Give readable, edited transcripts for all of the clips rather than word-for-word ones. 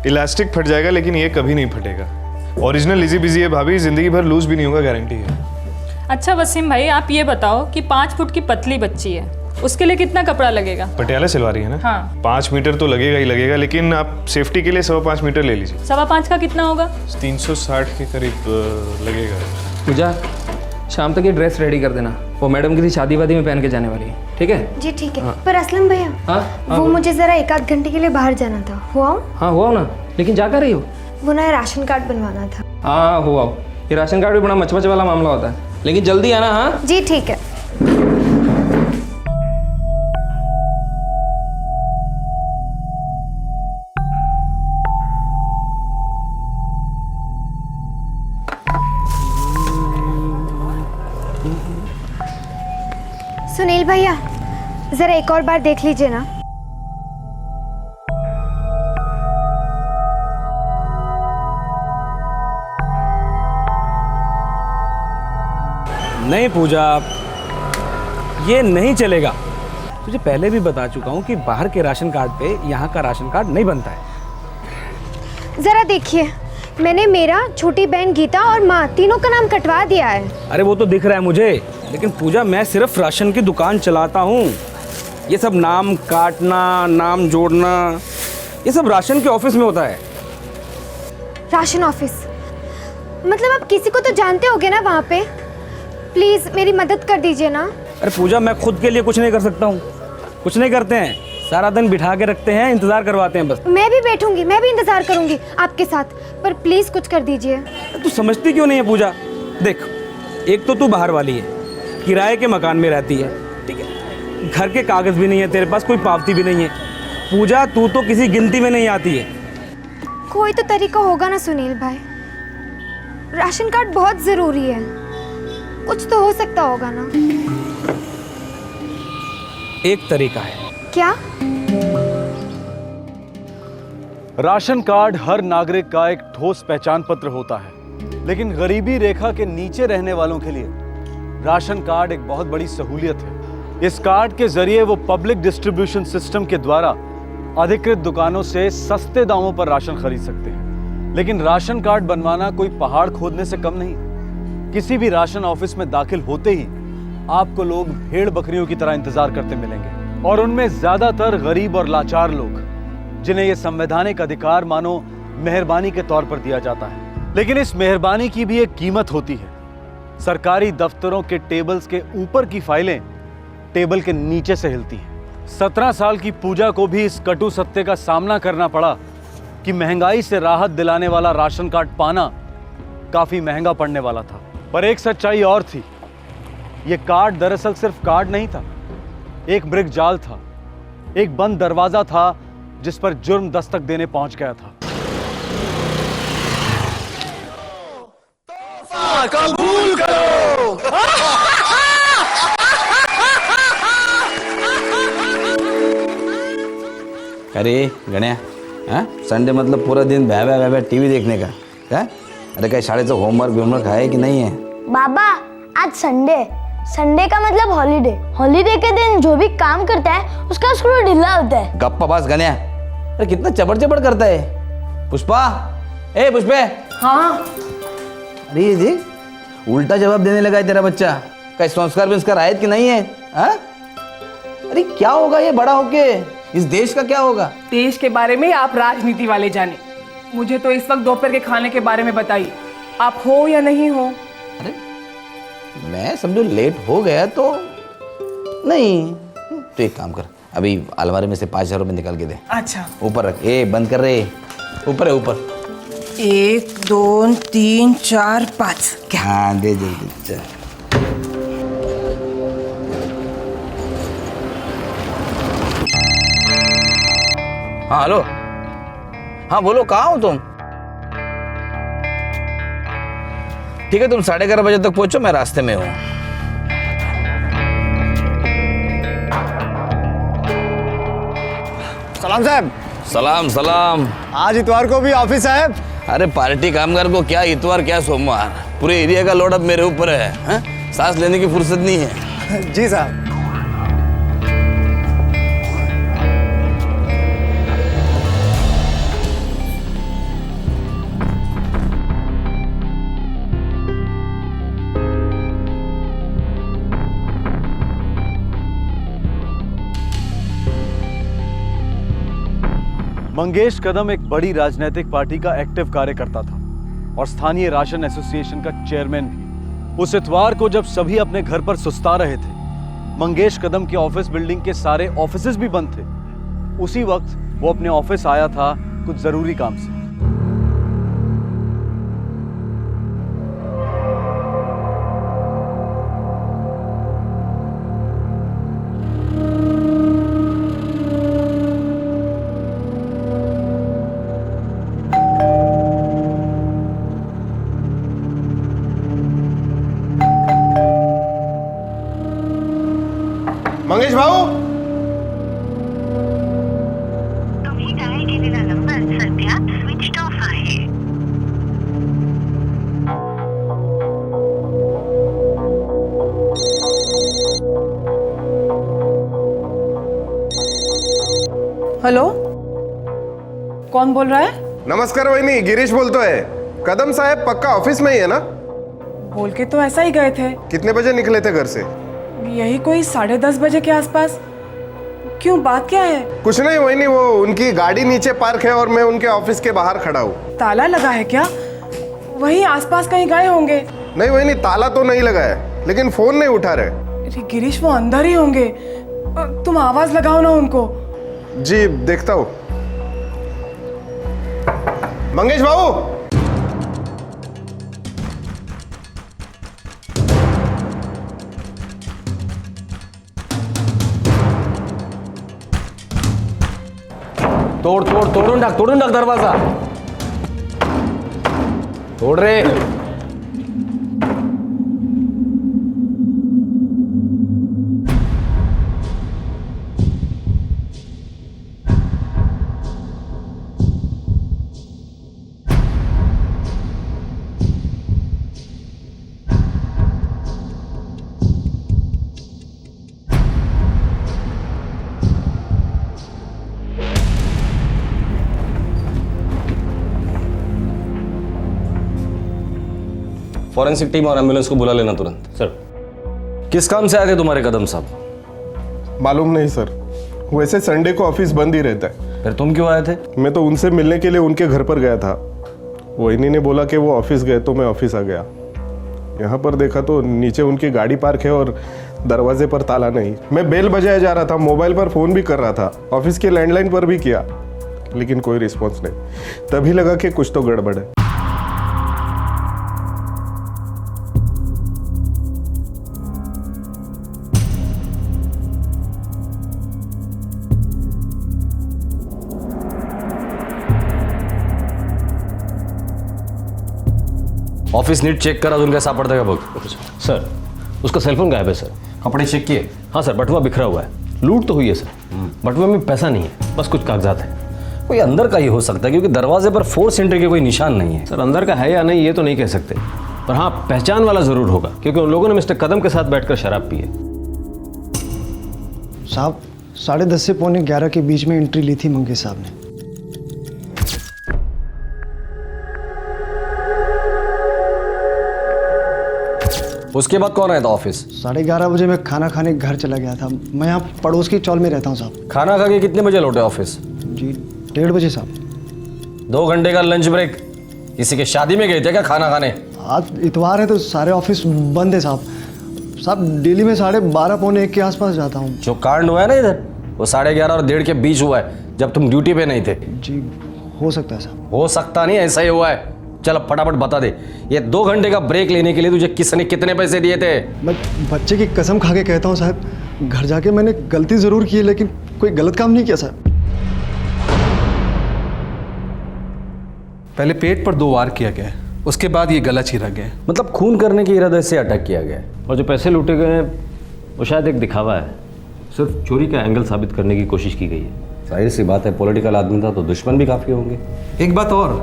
Elastic फट जाएगा लेकिन ये कभी नहीं फटेगा। ओरिजिनल इजी बिजी है भाभी, जिंदगी भर लूज भी नहीं होगा, गारंटी है। अच्छा वसीम भाई, आप ये बताओ कि 5 फुट की पतली बच्ची है, उसके लिए कितना कपड़ा लगेगा? पटियाला सिलवारी है ना? हाँ। 5 मीटर तो लगेगा ही लगेगा, लेकिन आप सेफ्टी के लिए 5.25 मीटर ले लीजिए। 5.25 का कितना होगा? 360 के करीब लगेगा। पूजा, शाम तक ये ड्रेस रेडी कर देना, वो मैडम की शादी वादी में पहन के जाने वाली है, ठीक है? जी ठीक है। हाँ। पर असलम भैया, हाँ वो मुझे जरा 1-8 घंटे के लिए बाहर जाना था, हुआ? हाँ हुआ ना, लेकिन जा कर रही हो? वो नया राशन कार्ड बनवाना था। हाँ हुआ। ये राशन कार्ड भी बड़ा मचमच वाला मामला होता है, लेकिन जल्दी आना। हाँ जी ठीक है। सुनील भैया, जरा एक और बार देख लीजिए ना। नहीं पूजा, ये नहीं चलेगा। तुझे पहले भी बता चुका हूँ कि बाहर के राशन कार्ड पे यहाँ का राशन कार्ड नहीं बनता है। जरा देखिए, मैंने मेरा, छोटी बहन गीता और माँ तीनों का नाम कटवा दिया है। अरे वो तो दिख रहा है मुझे, लेकिन पूजा मैं सिर्फ राशन की दुकान चलाता हूँ। ये सब नाम काटना, नाम जोड़ना, ये सब राशन के ऑफिस में होता है। राशन ऑफिस मतलब आप किसी को तो जानते होगे ना वहाँ पे? प्लीज मेरी मदद कर दीजिए ना। अरे पूजा, मैं खुद के लिए कुछ नहीं कर सकता हूँ। कुछ नहीं करते हैं, सारा दिन बिठा के रखते हैं, इंतजार करवाते हैं बस। मैं भी बैठूंगी, मैं भी इंतजार करूंगी आपके साथ, पर प्लीज कुछ कर दीजिए। तू समझती क्यों नहीं है पूजा? देख, एक तो तू बाहर वाली है, किराए के मकान में रहती है, ठीक है? घर के कागज भी नहीं है तेरे पास, कोई पावती भी नहीं है। पूजा, तू तो किसी गिनती में नहीं आती है। कोई तो तरीका होगा ना सुनील भाई, राशन कार्ड बहुत जरूरी है, कुछ तो हो सकता होगा ना। एक तरीका है। क्या? राशन कार्ड हर नागरिक का एक ठोस पहचान पत्र होता है, लेकिन गरीबी रेखा के नीचे रहने वालों के लिए राशन कार्ड एक बहुत बड़ी सहूलियत है। इस कार्ड के जरिए वो पब्लिक डिस्ट्रीब्यूशन सिस्टम के द्वारा अधिकृत दुकानों से सस्ते दामों पर राशन खरीद सकते हैं। लेकिन राशन कार्ड बनवाना कोई पहाड़ खोदने से कम नहीं। किसी भी राशन ऑफिस में दाखिल होते ही आपको लोग भेड़ बकरियों की तरह इंतजार करते मिलेंगे, और उनमें ज्यादातर गरीब और लाचार लोग, जिन्हें यह संवैधानिक अधिकार मानो मेहरबानी के तौर पर दिया जाता है। लेकिन इस मेहरबानी की भी एक कीमत होती है। सरकारी दफ्तरों के टेबल्स के ऊपर की फाइलें टेबल के नीचे से हिलती हैं। 17 साल की पूजा को भी इस कटु सत्य का सामना करना पड़ा कि महंगाई से राहत दिलाने वाला राशन कार्ड पाना काफी महंगा पड़ने वाला था। पर एक सच्चाई और थी, यह कार्ड दरअसल सिर्फ कार्ड नहीं था, एक ब्रिक जाल था, एक बंद दरवाजा था जिस पर जुर्म दस्तक देने पहुंच गया था। कबूल करो। अरे गण्या, संडे मतलब पूरा दिन भ्या भ्या टीवी देखने का क्या? अरे काही शाळेचं होमवर्क आहे कि नहीं है? बाबा आज संडे का मतलब हॉलीडे के दिन जो भी काम करता है उसका स्क्रू ढीला होता है। गप्पा बास गण्या, अरे कितना चबड़ करता है। पुष्पा, ए पुष्पे। हाँ। अरे ये जी उल्टा जवाब देने लगा है तेरा बच्चा। कई संस्कार आए कि नहीं है? अरे क्या होगा ये बड़ा होके? इस देश का क्या होगा? देश के बारे में आप राजनीति वाले जाने, मुझे तो इस वक्त दोपहर के खाने के बारे में बताइए, आप हो या नहीं हो? अरे मैं समझो लेट हो गया तो नहीं, तो एक काम कर, अभी अलमारी में से 5,000 रुपये निकाल के दे। अच्छा। ऊपर रख, ए बंद कर रहे, ऊपर है ऊपर। 1 2 3 4 5। क्या? हाँ दे जल्दी चल। हाँ हेलो, हाँ बोलो, कहाँ हो तुम? ठीक है, तुम 11:30 बजे तक पहुंचो, मैं रास्ते में हूँ। सलाम साहब। सलाम सलाम। आज इतवार को भी ऑफिस है? अरे पार्टी कामगार को क्या इतवार क्या सोमवार, पूरे एरिया का लोड अब मेरे ऊपर है, हाँ? सांस लेने की फुर्सत नहीं है। जी साहब। मंगेश कदम एक बड़ी राजनीतिक पार्टी का एक्टिव कार्यकर्ता था और स्थानीय राशन एसोसिएशन का चेयरमैन भी। उस इतवार को जब सभी अपने घर पर सुस्ता रहे थे, मंगेश कदम के ऑफिस बिल्डिंग के सारे ऑफिसेज भी बंद थे। उसी वक्त वो अपने ऑफिस आया था कुछ जरूरी काम से। मंगेश भाऊ, तुम्ही डायल केलेला नंबर सध्या स्विच ऑफ आहे। हेलो, कौन बोल रहा है? नमस्कार वहिनी, गिरीश बोलतोय। कदम साहेब पक्का ऑफिस में ही है ना? बोल के तो ऐसा ही गए थे। कितने बजे निकले थे घर से? यही कोई 10:30 बजे के आसपास। क्यों, बात क्या है? कुछ नहीं वहिनी, वो उनकी गाड़ी नीचे पार्क है और मैं उनके ऑफिस के बाहर खड़ा हूँ। ताला लगा है क्या? वहीं आसपास कहीं गए होंगे। नहीं वहिनी, ताला तो नहीं लगा है, लेकिन फोन नहीं उठा रहे। अरे गिरीश, वो अंदर ही होंगे। तुम आवाज लगाओ ना उनको। जी देखता हूँ। मंगेश भाऊ, तोडून टाक दरवाजा, तोड रे। फॉरेंसिक टीम और एम्बुलेंस को बुला लेना तुरंत। सर, किस काम से आए थे तुम्हारे कदम साहब? मालूम नहीं सर, वैसे संडे को ऑफिस बंद ही रहता है। फिर तुम क्यों आए थे? मैं तो उनसे मिलने के लिए उनके घर पर गया था। वहिनी ने बोला कि वो ऑफिस गए तो मैं ऑफिस आ गया। यहाँ पर देखा तो नीचे उनकी गाड़ी पार्क है और दरवाजे पर ताला नहीं। मैं बेल बजाया जा रहा था, मोबाइल पर फोन भी कर रहा था, ऑफिस के लैंडलाइन पर भी किया, लेकिन कोई रिस्पॉन्स नहीं। तभी लगा कि कुछ तो गड़बड़ है। ऑफिस नीट चेक करा, अजून काय सापडतं का बघ। सर, उसका सेलफोन गायब है सर। कपड़े चेक किए? हाँ सर, बटुआ बिखरा हुआ है। लूट तो हुई है सर, बटुआ में पैसा नहीं है, बस कुछ कागजात है। कोई अंदर का ही हो सकता है, क्योंकि दरवाजे पर फोर्स एंट्री के कोई निशान नहीं है। सर, अंदर का है या नहीं ये तो नहीं कह सकते, पर हाँ पहचान वाला जरूर होगा, क्योंकि उन लोगों ने मिस्टर कदम के साथ बैठकर शराब पी है। साहब, 10:30 से 11:15 के बीच में एंट्री ली थी मंगेश साहब ने। उसके बाद कौन आया था ऑफिस? 11:30 बजे मैं खाना खाने घर चला गया था। मैं यहाँ पड़ोस की चौल में रहता हूँ साहब। खाना खा के कितने बजे लौटे ऑफिस? जी 1:30 बजे साहब। 2 घंटे का लंच ब्रेक। किसी के शादी में गए थे क्या खाना खाने? आज इतवार है तो सारे ऑफिस बंद है साहब। साहब डेली में 12:30 पौने 1 के आसपास जाता हूँ। जो कांड हुआ है ना इधर, वो 11:30 और 1:30 के बीच हुआ है, जब तुम ड्यूटी पे नहीं थे। जी हो सकता है साहब। हो सकता नहीं, ऐसा ही हुआ है। चल अब फटाफट बता दे, ये 2 घंटे का ब्रेक लेने के लिए तुझे किसने कितने पैसे दिए थे? मैं बच्चे की कसम खा के कहता हूँ साहब, घर जाके मैंने गलती जरूर की है, लेकिन कोई गलत काम नहीं किया साहब। पहले पेट पर 2 वार किया गया, उसके बाद ये गला चीरा गया। मतलब खून करने के इरादे से अटैक किया गया है। और जो पैसे लूटे गए हैं वो शायद एक दिखावा है, सिर्फ चोरी का एंगल साबित करने की कोशिश की गई है। जाहिर सी बात है, पॉलिटिकल आदमी था तो दुश्मन भी काफ़ी होंगे। एक बात और,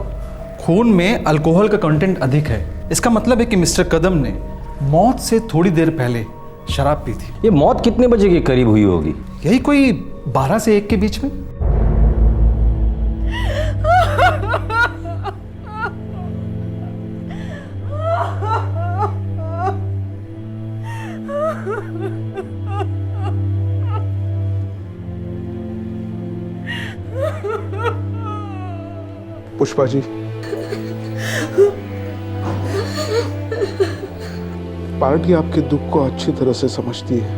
खून में अल्कोहल का कंटेंट अधिक है। इसका मतलब है कि मिस्टर कदम ने मौत से थोड़ी देर पहले शराब पी थी। ये मौत कितने बजे के करीब हुई होगी? यही कोई 12 से 1 के बीच में। पुष्पा जी, पार्टी आपके दुख को अच्छी तरह से समझती है।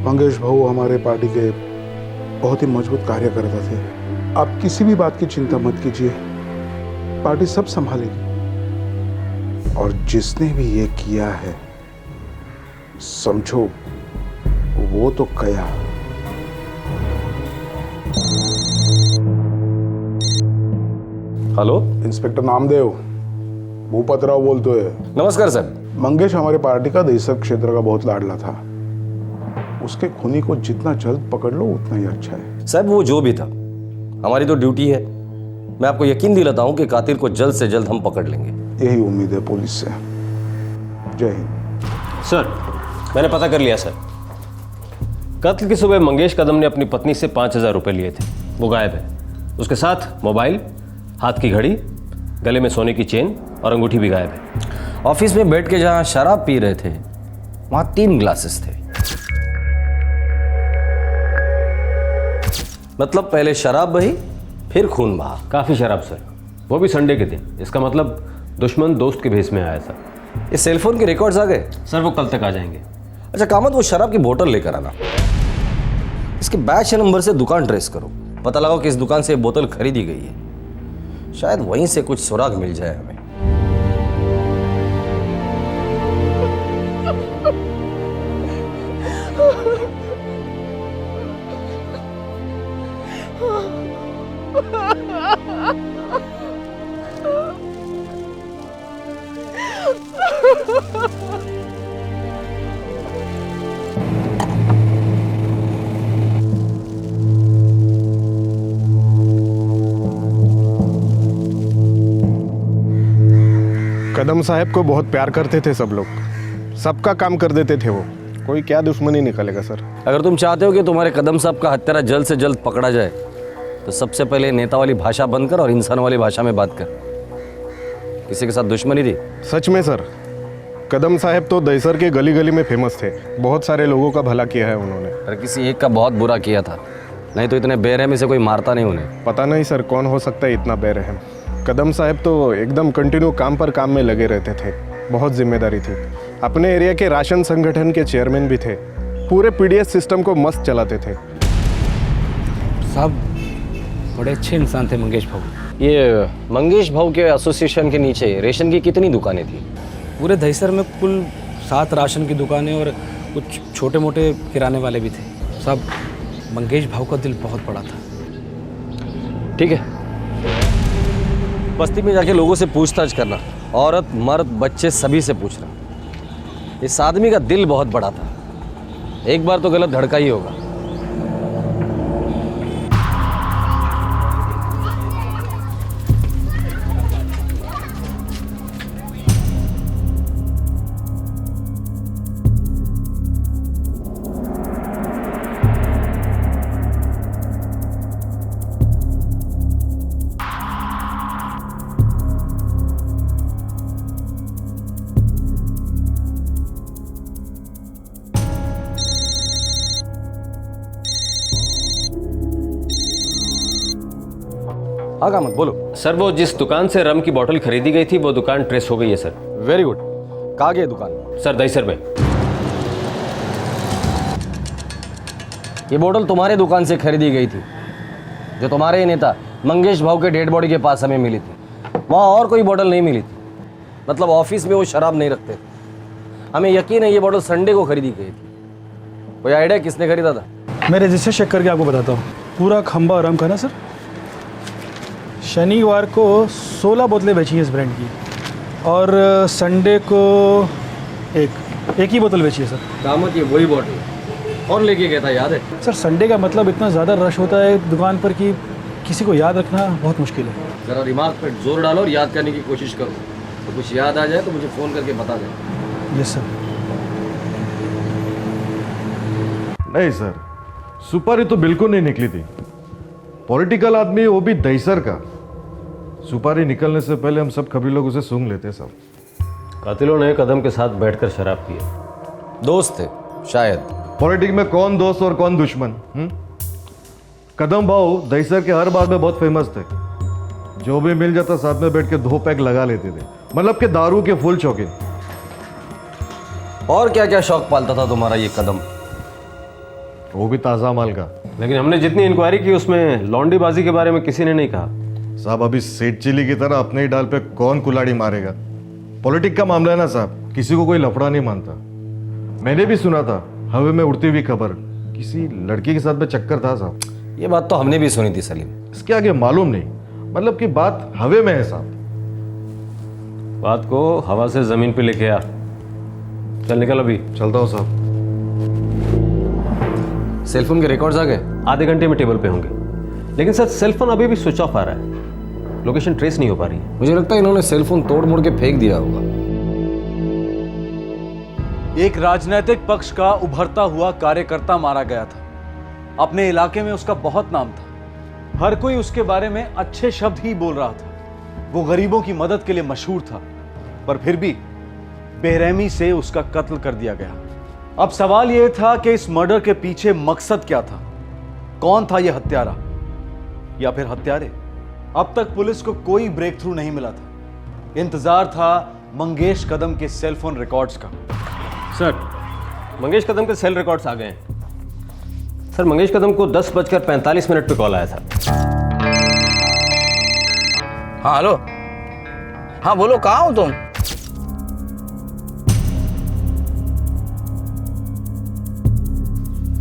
मंगेश भाऊ हमारे पार्टी के बहुत ही मजबूत कार्यकर्ता थे। आप किसी भी बात की चिंता मत कीजिए, पार्टी सब संभालेगी। और जिसने भी ये किया है, समझो वो तो कया। हेलो, इंस्पेक्टर नामदेव, भूपतराव बोलते हैं। नमस्कार सर। मंगेश हमारे पार्टी का दहिसर क्षेत्र का बहुत लाडला था। उसके खूनी को जितना जल्द पकड़ लो उतना ही अच्छा है। साहब वो जो भी था, हमारी तो ड्यूटी है। मैं आपको यकीन दिलाता हूं कि कातिल को जल्द से जल्द हम पकड़ लेंगे। यही उम्मीद है पुलिस से। जय हिंद। सर, मैंने पता कर लिया सर। कत्ल की सुबह मंगेश कदम ने अपनी पत्नी से 5,000 रुपए लिए थे। वो गायब है। उसके साथ मोबाइल, हाथ की घड़ी, गले में सोने की चेन और अंगूठी भी गायब है। ऑफिस में बैठ के जहां शराब पी रहे थे, वहां 3 ग्लासेस थे। मतलब पहले शराब बही, फिर खून बहा। काफी शराब सर, वो भी संडे के दिन। इसका मतलब दुश्मन दोस्त के भेस में आया सर। ये सेलफोन के रिकॉर्ड्स आ गए सर? वो कल तक आ जाएंगे। अच्छा कामत, वो शराब की बोतल लेकर आना। इसके बैच नंबर से दुकान ट्रेस करो, पता लगाओ कि इस दुकान से बोतल खरीदी गई है। शायद वहीं से कुछ सुराग मिल जाए हमें। कदम साहब को बहुत प्यार करते थे सब लोग, सबका काम कर देते थे वो। कोई क्या दुश्मनी निकलेगा सर। अगर तुम चाहते हो कि तुम्हारे कदम साहब का हत्यारा जल्द से जल्द पकड़ा जाए, तो सबसे पहले नेता वाली भाषा बंद कर और इंसान वाली भाषा में बात कर। किसी के साथ दुश्मनी थी? सच में सर, कदम साहब तो दहिसर के गली गली में फेमस थे। बहुत सारे लोगों का भला किया है उन्होंने। अरे किसी एक का बहुत बुरा किया था, नहीं तो इतने बेरहमी से कोई मारता नहीं उन्हें। पता नहीं सर कौन हो सकता है इतना बेरहम। कदम साहब तो एकदम कंटिन्यू काम पर काम में लगे रहते थे। बहुत जिम्मेदारी थी। अपने एरिया के राशन संगठन के चेयरमैन भी थे। पूरे पीडीएस सिस्टम को मस्त चलाते थे। साहब बड़े अच्छे इंसान थे मंगेश भाऊ। ये मंगेश भाऊ के एसोसिएशन के नीचे रेशन की कितनी दुकानें थी? पूरे दहिसर में कुल 7 राशन की दुकानें और कुछ छोटे मोटे किराने वाले भी थे। साहब मंगेश भाऊ का दिल बहुत बड़ा था। ठीक है, बस्ती में जाके लोगों से पूछताछ करना, औरत मर्द बच्चे सभी से पूछना। इस आदमी का दिल बहुत बड़ा था, एक बार तो गलत धड़का ही होगा। हाँ कामत बोलो। सर वो जिस दुकान से रम की बोतल खरीदी गई थी वो दुकान ट्रेस हो गई है सर। Very good. कहाँ गई दुकान? सर दहिसर में। ये बोतल तुम्हारे दुकान से खरीदी गई थी, जो तुम्हारे ही नेता मंगेश भाऊ के डेड बॉडी के पास हमें मिली थी। वहाँ और कोई बोतल नहीं मिली थी। मतलब ऑफिस में वो शराब नहीं रखते थे। हमें यकीन है ये बोतल संडे को खरीदी गई थी। कोई आइडिया किसने खरीदा था? मैं रजिस्टर चेक करके आपको बताता हूँ। पूरा खंबा आराम का ना सर। शनिवार को 16 बोतलें बेची हैं इस ब्रांड की, और संडे को एक ही बोतल बेची है सर। दामत ये वही बोतल, कौन लेके गया था, याद है? सर संडे का मतलब इतना ज़्यादा रश होता है दुकान पर कि किसी को याद रखना बहुत मुश्किल है। ज़रा दिमाग पर जोर डालो और याद करने की कोशिश करो। तो कुछ याद आ जाए तो मुझे फ़ोन करके बता देना। Yes sir. नहीं सर, सुपारी तो बिल्कुल नहीं निकली थी। पॉलिटिकल आदमी, वो भी दहीसर का। सुपारी निकलने से पहले हम सब खबरी लोग उसे सूंघ लेते सब। कातिलों ने कदम के साथ बैठकर शराब पी। दोस्त थे शायद। पॉलिटिक्स में कौन दोस्त और कौन दुश्मन? कदम भाऊ दहीसर के हर बात में बहुत फेमस थे। जो भी मिल जाता साथ में बैठ के 2 पैक लगा लेते थे, मतलब कि दारू के फुल शौकीन। और क्या क्या शौक पालता था तुम्हारा ये कदम? वो भी ताज़ा माल का। लेकिन हमने जितनी इंक्वायरी की उसमें लौंडीबाजी के बारे में किसी ने नहीं कहा। साहब अभी सेठ चिली की तरह अपने ही डाल पे कौन कुलाड़ी मारेगा? पॉलिटिक्स का मामला है ना साहब, किसी को कोई लफड़ा नहीं मानता। मैंने भी सुना था हवा में उड़ती हुई खबर, किसी लड़की के साथ में चक्कर था साहब। ये बात तो हमने भी सुनी थी सलीम। इसके आगे मालूम नहीं, मतलब कि बात हवे में है साहब। बात को हवा से जमीन पे लेके आ। चल निकल, अभी चलता हूँ साहब। सेलफोन के रिकॉर्ड्स आ गए? आधे घंटे में टेबल पे होंगे। लेकिन सर सेलफोन अभी भी स्विच ऑफ आ रहा है, लोकेशन ट्रेस नहीं हो पा रही है। मुझे लगता है इन्होंने सेलफोन तोड़ मोड़ के फेंक दिया होगा। एक राजनीतिक पक्ष का उभरता हुआ कार्यकर्ता मारा गया था। अपने इलाके में उसका बहुत नाम था, हर कोई उसके बारे में अच्छे शब्द ही बोल रहा था। वो गरीबों की मदद के लिए मशहूर था, पर फिर भी बेरहमी से उसका कत्ल कर दिया गया। अब सवाल यह था कि इस मर्डर के पीछे मकसद क्या था? कौन था यह हत्यारा या फिर हत्यारे? अब तक पुलिस को कोई ब्रेक थ्रू नहीं मिला था। इंतजार था मंगेश कदम के सेलफोन रिकॉर्ड्स का। सर मंगेश कदम के सेल रिकॉर्ड्स आ गए हैं। सर मंगेश कदम को 10:45 पे कॉल आया था। हाँ हेलो, हाँ बोलो, कहाँ हो तुम?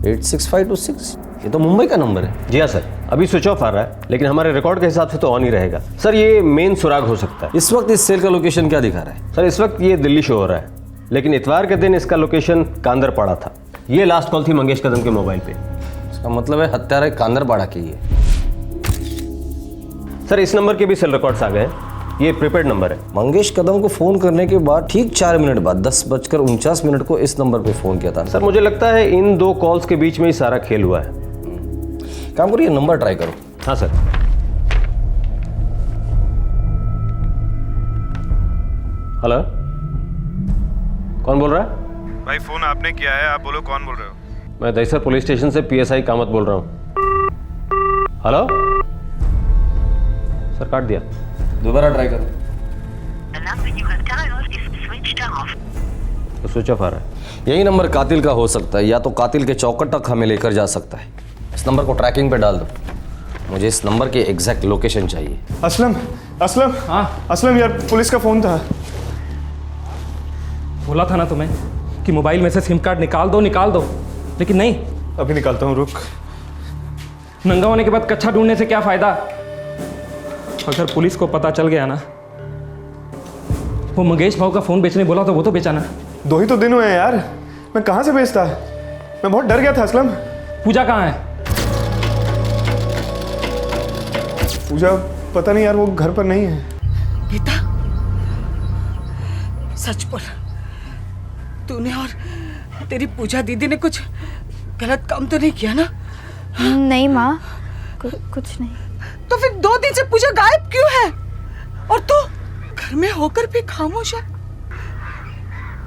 एट 6526, ये तो मुंबई का नंबर है। जी हाँ सर, अभी स्विच ऑफ आ रहा है, लेकिन हमारे रिकॉर्ड के हिसाब से तो ऑन ही रहेगा। सर ये मेन सुराग हो सकता है। इस वक्त इस सेल का लोकेशन क्या दिखा रहा है? सर इस वक्त ये दिल्ली शो हो रहा है, लेकिन इतवार के दिन इसका लोकेशन कांदरपाड़ा था। ये लास्ट कॉल थी मंगेश कदम के मोबाइल पे। इसका मतलब है हत्यारा कांदरपाड़ा की है। सर इस नंबर के भी सेल रिकॉर्ड्स आ गए हैं, ये प्रीपेड नंबर है। मंगेश कदम को फोन करने के बाद ठीक 4 मिनट बाद 10:49 को इस नंबर पे फोन किया था। सर मुझे लगता है इन 2 कॉल्स के बीच में ही सारा खेल हुआ है। काम करो, ये नंबर ट्राई करो। हाँ सर। हेलो, कौन बोल रहा है? भाई फोन आपने किया है, आप बोलो कौन बोल रहे हो? मैं दहीसर पुलिस स्टेशन से PSI कामत बोल रहा हूँ। हेलो सर, काट दिया। दोबारा ट्राई करो। तो स्विच ऑफ आ रहा है। यही नंबर कातिल का हो सकता है, या तो कातिल के चौकट तक हमें लेकर जा सकता है। इस नंबर को ट्रैकिंग पे डाल दो, मुझे इस नंबर की एग्जैक्ट लोकेशन चाहिए। असलम, असलम, हाँ असलम यार, पुलिस का फोन था। बोला था ना तुम्हें कि मोबाइल में से सिम कार्ड निकाल दो, लेकिन नहीं। अभी निकालता हूँ, रुक। नंगा होने के बाद कच्चा ढूंढने से क्या फायदा? अगर पुलिस को पता चल गया ना, वो मंगेश भाव का फोन बेचने बोला तो वो तो बेचा ना। 2 ही तो दिन हुए हैं यार, मैं कहाँ से बेचता? मैं बहुत डर गया था असलम। पूजा कहाँ है? पूजा पता नहीं यार, वो घर पर नहीं है। गीता, सच बोल, तूने और तेरी पूजा दीदी ने कुछ गलत काम तो नहीं किया ना? नहीं माँ, कुछ नहीं। तो फिर 2 दिन से पूजा गायब क्यों है? और तू घर में होकर भी खामोश है?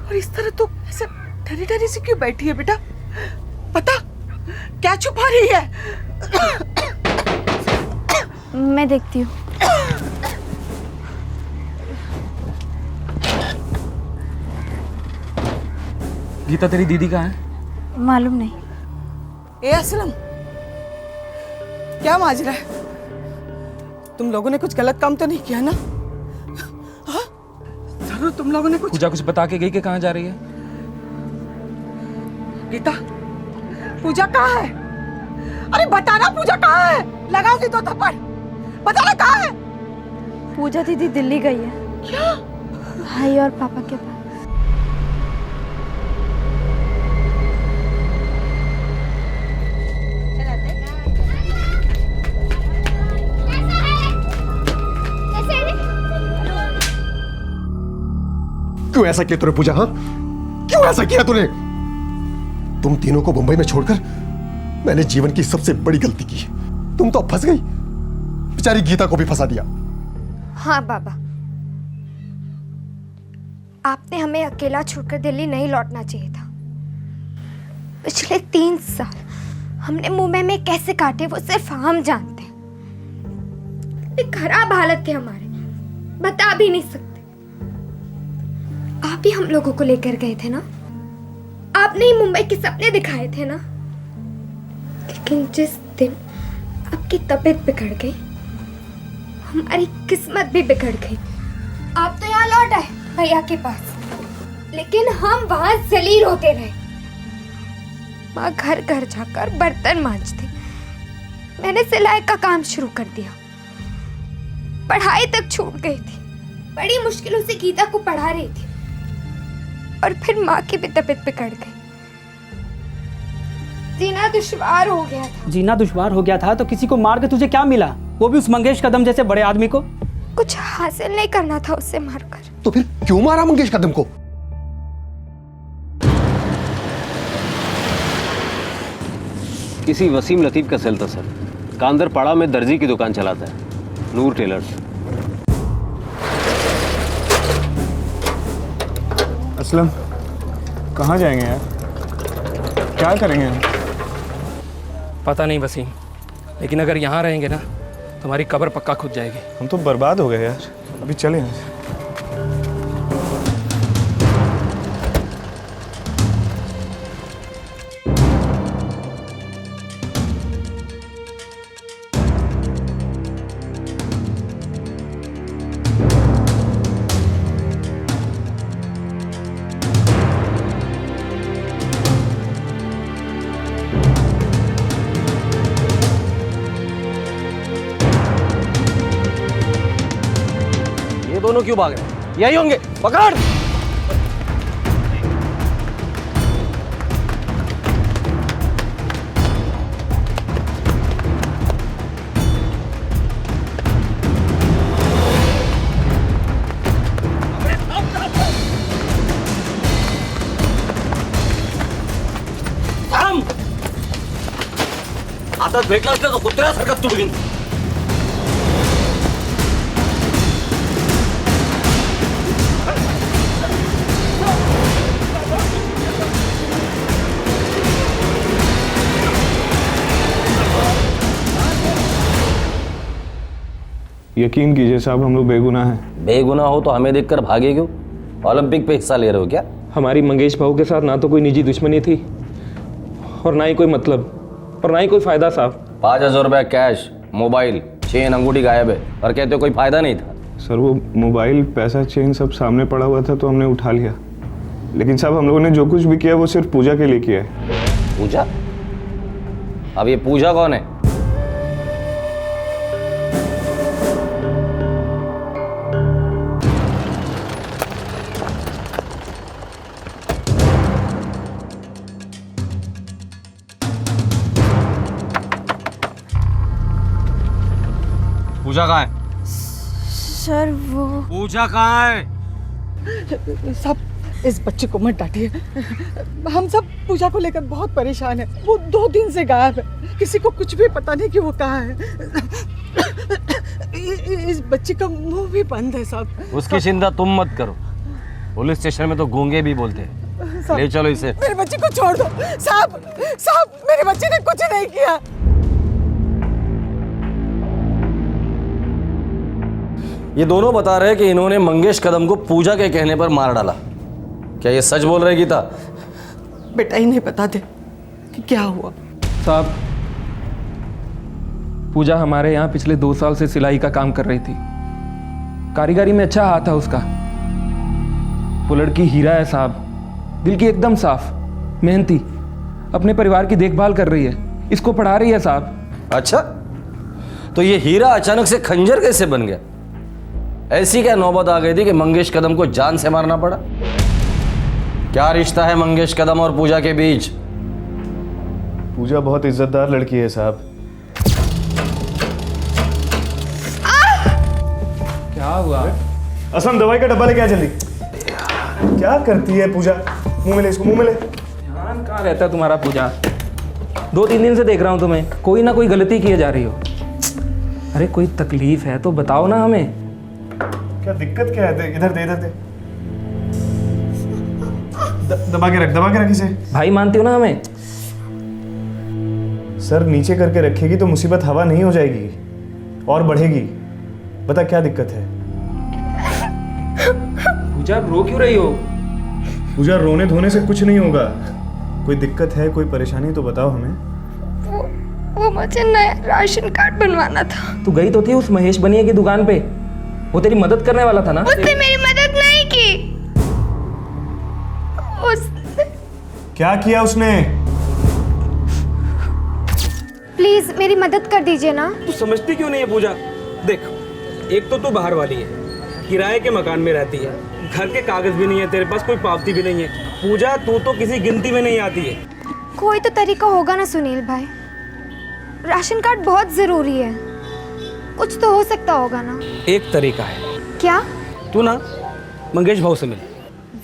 और इस तरह तू ऐसे डरी डरी से क्यों बैठी है बेटा? पता क्या छुपा रही है? मैं देखती हूँ। गीता तेरी दीदी कहाँ है? मालूम नहीं। ए असलम, क्या माजरा है? तुम लोगों ने कुछ गलत काम तो नहीं किया ना? हाँ? जरूर तुम लोगों ने पूजा कुछ बता के गई कि कहाँ जा रही है? गीता, पूजा कहाँ है? अरे बताना, पूजा कहाँ है? लगाओगी तो थप्पड़। बताना कहाँ है? पूजा दीदी दिल्ली गई है। क्या? भाई और पापा के पास। क्यों ऐसा किया तूने पूजा? हाँ, क्यों ऐसा किया तूने? तुम तीनों को मुंबई में छोड़कर मैंने जीवन की सबसे बड़ी गलती की। तुम तो अब फंस गई, बेचारी गीता को भी फंसा दिया। हाँ बाबा, आपने हमें अकेला छोड़कर दिल्ली नहीं लौटना चाहिए था। पिछले 3 साल हमने मुंबई में कैसे काटे वो सिर्फ हम जानते हैं। एक खराब हालत थे हमारे, बता भी नहीं सकते। आप ही हम लोगों को लेकर गए थे ना, आपने ही मुंबई के सपने दिखाए थे ना। लेकिन जिस दिन आपकी तबीयत बिगड़ गई, हमारी किस्मत भी बिगड़ गई। आप तो यहाँ लौट आए भैया के पास, लेकिन हम वहां जलील होते रहे। माँ घर घर जाकर बर्तन मांजती, मैंने सिलाई का काम शुरू कर दिया। पढ़ाई तक छूट गई थी, बड़ी मुश्किलों से गीता को पढ़ा रही थी, और फिर माँ की भी तबीयत बिगड़ गई। जीना दुश्वार हो गया था। जीना दुश्वार हो गया था तो किसी को मार के तुझे क्या मिला? वो भी उस मंगेश कदम जैसे बड़े आदमी को। कुछ हासिल नहीं करना था उससे मारकर। तो फिर क्यों मारा मंगेश कदम को? किसी वसीम लतीफ का सेल था सर। कांदर पाड़ा में दर्जी की दुकान चलाता है, नूर टेलर्स। असलम, कहाँ जाएंगे यार? क्या करेंगे हम? पता नहीं वसीम, लेकिन अगर यहाँ रहेंगे ना तो हमारी कब्र पक्का खुद जाएगी। हम तो बर्बाद हो गए यार, अभी चले यहाँ से। दोनों क्यों भाग रहे हैं? यही होंगे, पकड़। हातात भेटला असल्या तर कुत्र्यासारखा तुडवीन। यकीन कीजिए साहब, हम लोग बेगुनाह हैं। बेगुनाह हो तो हमें देखकर भागे क्यों? ओलंपिक पे हिस्सा ले रहे हो क्या? हमारी मंगेश बहू के साथ ना तो कोई निजी दुश्मनी थी और ना ही कोई मतलब और ना ही कोई फायदा साहब। 5,000 रुपया कैश, मोबाइल, चेन, अंगूठी गायब है और कहते हो कोई फायदा नहीं था। सर वो मोबाइल, पैसा, चेन सब सामने पड़ा हुआ था तो हमने उठा लिया। लेकिन साहब हम लोगों ने जो कुछ भी किया वो सिर्फ पूजा के लिए किया है। पूजा? अब ये पूजा कौन है? पूजा कहाँ है? सर वो पूजा कहाँ है? सब इस बच्चे को मत डांटिए। हम सब पूजा को लेकर बहुत परेशान हैं। वो 2 दिन से गायब है, किसी को कुछ भी पता नहीं कि वो कहाँ है। इस बच्चे का मुंह भी बंद है साहब। उसकी चिंता तुम मत करो, पुलिस स्टेशन में तो गूंगे भी बोलते हैं। ले चलो इसे। मेरे बच्चे को छोड़ दो साहब। साहब मेरे बच्चे ने कुछ नहीं किया। ये दोनों बता रहे हैं कि इन्होंने मंगेश कदम को पूजा के कहने पर मार डाला। क्या ये सच बोल रहे गीता? बेटा इन्हें बता दे कि क्या हुआ। साहब पूजा हमारे यहाँ पिछले 2 साल से सिलाई का काम कर रही थी। कारीगरी में अच्छा हाथ है उसका। वो लड़की हीरा है साहब, दिल की एकदम साफ, मेहनती, अपने परिवार की देखभाल कर रही है, इसको पढ़ा रही है साहब। अच्छा, तो ये हीरा अचानक से खंजर कैसे बन गया? ऐसी क्या नौबत आ गई थी कि मंगेश कदम को जान से मारना पड़ा? क्या रिश्ता है मंगेश कदम और पूजा के बीच? पूजा बहुत इज्जतदार लड़की है साहब। क्या हुआ? असलम दवाई का डब्बा लेके आ जल्दी। क्या करती है पूजा? मुंह में ले इसको, मुंह में ले। ध्यान कहाँ रहता है तुम्हारा पूजा? 2-3 दिन से देख रहा हूँ तुम्हें, कोई ना कोई गलती किए जा रही हो। अरे कोई तकलीफ है तो बताओ ना हमें। क्या दिक्कत क्या है? इधर दे, इधर दे। दबा के रख इसे। भाई मानती हो ना हमें? सर नीचे करके रखेगी तो मुसीबत हवा नहीं हो जाएगी और बढ़ेगी। बता क्या दिक्कत है? पूजा रो क्यों रही हो? पूजा रोने धोने से कुछ नहीं होगा। कोई दिक्कत है, कोई परेशानी तो बताओ हमें। वो मुझे नया राशन कार्ड बनवाना था। तू गई तो थी उस महेश बनिया की दुकान पे, वो तेरी मदद करने वाला था ना? उसने मेरी मदद नहीं की। उसने क्या किया उसने? प्लीज मेरी मदद कर दीजिए ना। तू समझती क्यों नहीं है पूजा? देख, एक तो तू बाहर वाली है, किराए के मकान में रहती है, घर के कागज भी नहीं है तेरे पास, कोई पावती भी नहीं है। पूजा तू तो किसी गिनती में नहीं आती है। कोई तो तरीका होगा ना सुनील भाई, राशन कार्ड बहुत जरूरी है, कुछ तो हो सकता होगा ना। एक तरीका है। क्या? तू ना मंगेश भाऊ से मिल।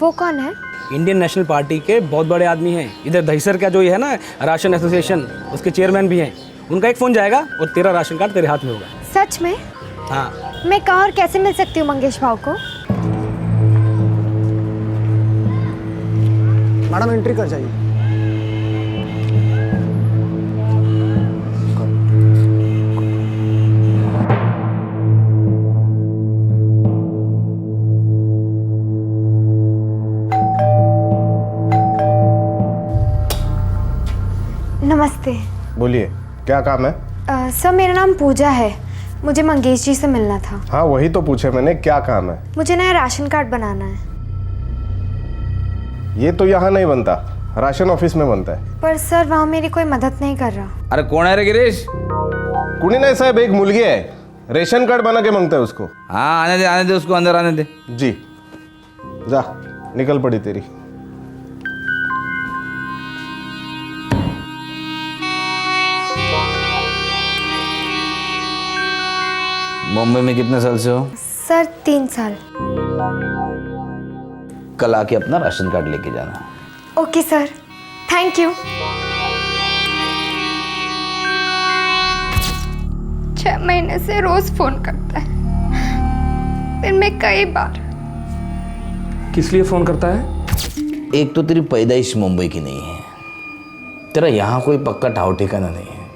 वो कौन है? इंडियन नेशनल पार्टी के बहुत बड़े आदमी हैं। इधर दहीसर का जो ये है ना राशन एसोसिएशन, उसके चेयरमैन भी हैं। उनका एक फ़ोन जाएगा और तेरा राशन कार्ड तेरे हाथ में होगा। सच में? हाँ। मैं कहाँ और कैसे मिल सकती हूँ मंगेश भाव को? मैडम एंट्री कर जाइए। नमस्ते। बोलिए, क्या काम है? सर मेरा नाम पूजा है, मुझे मंगेश जी से मिलना था। हाँ वही तो पूछे मैंने, क्या काम है? मुझे नया राशन कार्ड बनाना है। ये तो यहाँ नहीं बनता, राशन ऑफिस में बनता है। पर सर वहाँ मेरी कोई मदद नहीं कर रहा। अरे कौन है रे गिरीश? कुणी नहीं साहब, एक मुलगी है, रेशन कार्ड बना के मांगता है उसको। हाँ आने दे उसको, अंदर आने दे। जी जा, निकल पड़ी तेरी। मुंबई में कितने साल से हो? सर 3 साल। कल आके अपना राशन कार्ड लेके जाना। Okay sir, thank you. 6 महीने से रोज फोन करता है, दिन में कई बार। किस लिए फोन करता है? एक तो तेरी पैदाइश मुंबई की नहीं है, तेरा यहाँ कोई पक्का ठाव ठिकाना नहीं है,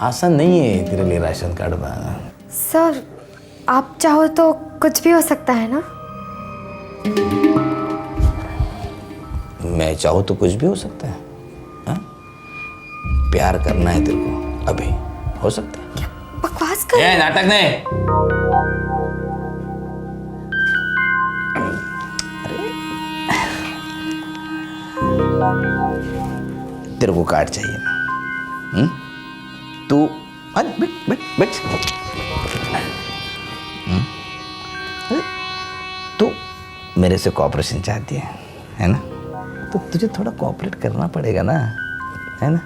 आसान नहीं है तेरे लिए राशन कार्ड बनाना। सर आप चाहो तो कुछ भी हो सकता है ना? मैं चाहूँ तो कुछ भी हो सकता है। हा? प्यार करना है तेरे को, अभी हो सकता है। क्या बकवास कर? ये नाटक नहीं। तेरे को कार्ड चाहिए ना? तू बैठ बैठ बैठ। तू मेरे से कोऑपरेशन चाहती है ना? तो तुझे थोड़ा कोऑपरेट करना पड़ेगा ना, है ना?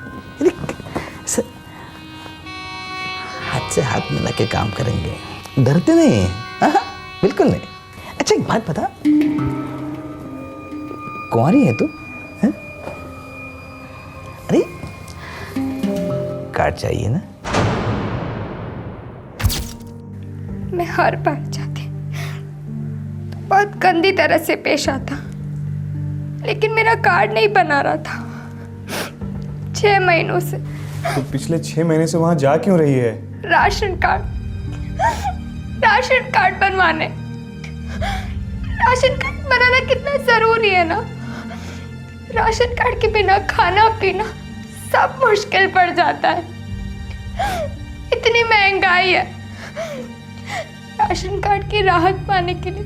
हाथ से हाथ मिला के काम करेंगे, डरते नहीं। हाँ बिल्कुल नहीं। अच्छा एक बात बता, कुंवारी है तू? है? अरे कार्ड चाहिए ना? मैं हर बार जाती तो बहुत गंदी तरह से पेश आता, लेकिन मेरा कार्ड नहीं बना रहा था 6 महीनों से। तो पिछले 6 महीने से वहां जा क्यों रही है? राशन कार्ड बनवाने। राशन कार्ड बनाना कितना जरूरी है ना? राशन कार्ड के बिना खाना पीना सब मुश्किल पड़ जाता है, इतनी महंगाई है। राशन कार्ड की राहत पाने के लिए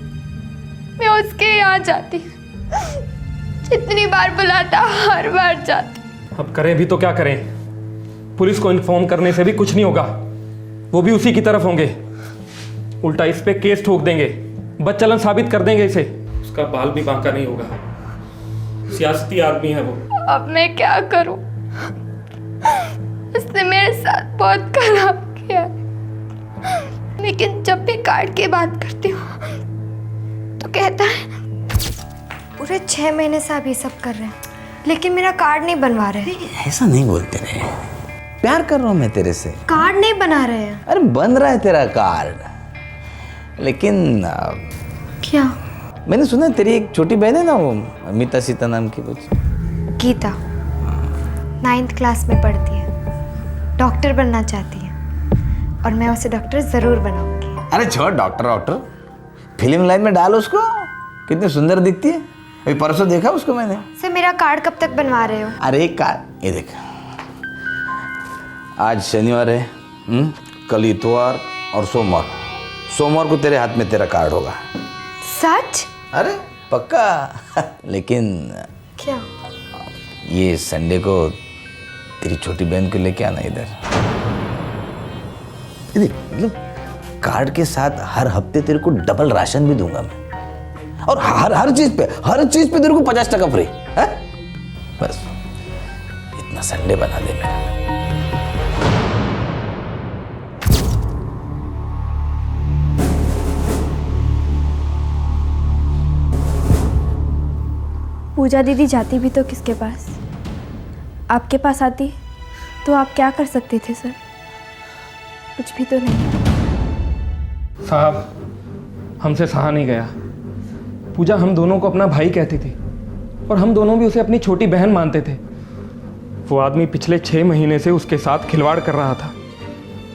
मैं उसके यहाँ जाती, जितनी बार बुलाता हर बार जाती। अब करें भी तो क्या करें? पुलिस को इन्फॉर्म करने से भी कुछ नहीं होगा, वो भी उसी की तरफ होंगे, उल्टा इस पे केस ठोक देंगे, बदचलन साबित कर देंगे इसे, उसका बाल भी बांका नहीं होगा। सियासती आदमी है वो। अब मैं क्या करूं? उसने मेरे साथ बहुत खराब किया, लेकिन जब भी कार्ड की बात करती हूँ तो कहता है पूरे 6 महीने से आप ये सब कर रहे हैं, लेकिन मेरा कार्ड नहीं बनवा रहे। ऐसा नहीं बोलते रे, प्यार कर रहा हूँ मैं तेरे से। कार्ड नहीं बना रहे हैं। अरे बन रहा है तेरा कार्ड, लेकिन क्या? मैंने सुना तेरी एक छोटी बहन है ना, वो अमिता सीता नाम की कुछ। गीता 9th क्लास में पढ़ती है, डॉक्टर बनना चाहती है और मैं उसे डॉक्टर जरूर बनाऊंगी। अरे छोड़ डॉक्टर, फिल्म लाइन में डाल उसको, कितनी सुंदर दिखती है। अभी परसों देखा उसको मैंने। सर मेरा कार्ड कब तक बनवा रहे हो? अरे कार्ड ये देख, आज शनिवार है, कल इतवार और सोमवार को तेरे हाथ में तेरा कार्ड होगा। सच? अरे पक्का। लेकिन क्या? ये संडे को तेरी छोटी बहन को लेके आना इधर। मतलब कार्ड के साथ हर हफ्ते तेरे को डबल राशन भी दूंगा मैं, और हर चीज पे तेरे को 50% फ्री है। बस इतना संडे बना दे मेरा। पूजा दीदी जाती भी तो किसके पास? आपके पास आती तो आप क्या कर सकते थे सर? कुछ भी तो नहीं। साहब हमसे सहा नहीं गया। पूजा हम दोनों को अपना भाई कहती थी और हम दोनों भी उसे अपनी छोटी बहन मानते थे। वो आदमी पिछले 6 महीने से उसके साथ खिलवाड़ कर रहा था,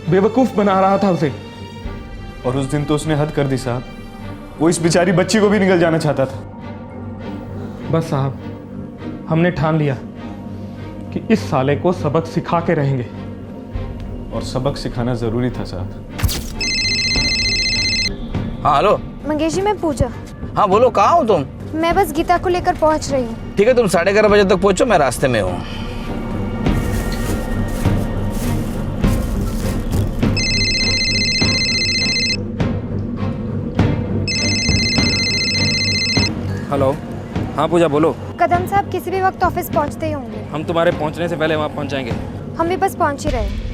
बेवकूफ़ बना रहा था उसे। और उस दिन तो उसने हद कर दी साहब, वो इस बेचारी बच्ची को भी निकल जाना चाहता था। बस साहब हमने ठान लिया कि इस साले को सबक सिखा के रहेंगे। और सबक सिखाना जरूरी था साहब। हाँ हेलो मंगेश जी, मैं पूजा। हाँ बोलो, कहाँ हो तुम? मैं बस गीता को लेकर पहुंच रही हूँ। ठीक है, तुम 11:30 बजे तक पहुंचो, मैं रास्ते में हूँ। हेलो, हाँ पूजा बोलो। कदम साहब किसी भी वक्त ऑफिस पहुंचते ही होंगे। हम तुम्हारे पहुंचने से पहले वहाँ पहुंच जाएंगे। हम भी बस पहुंच ही रहे हैं।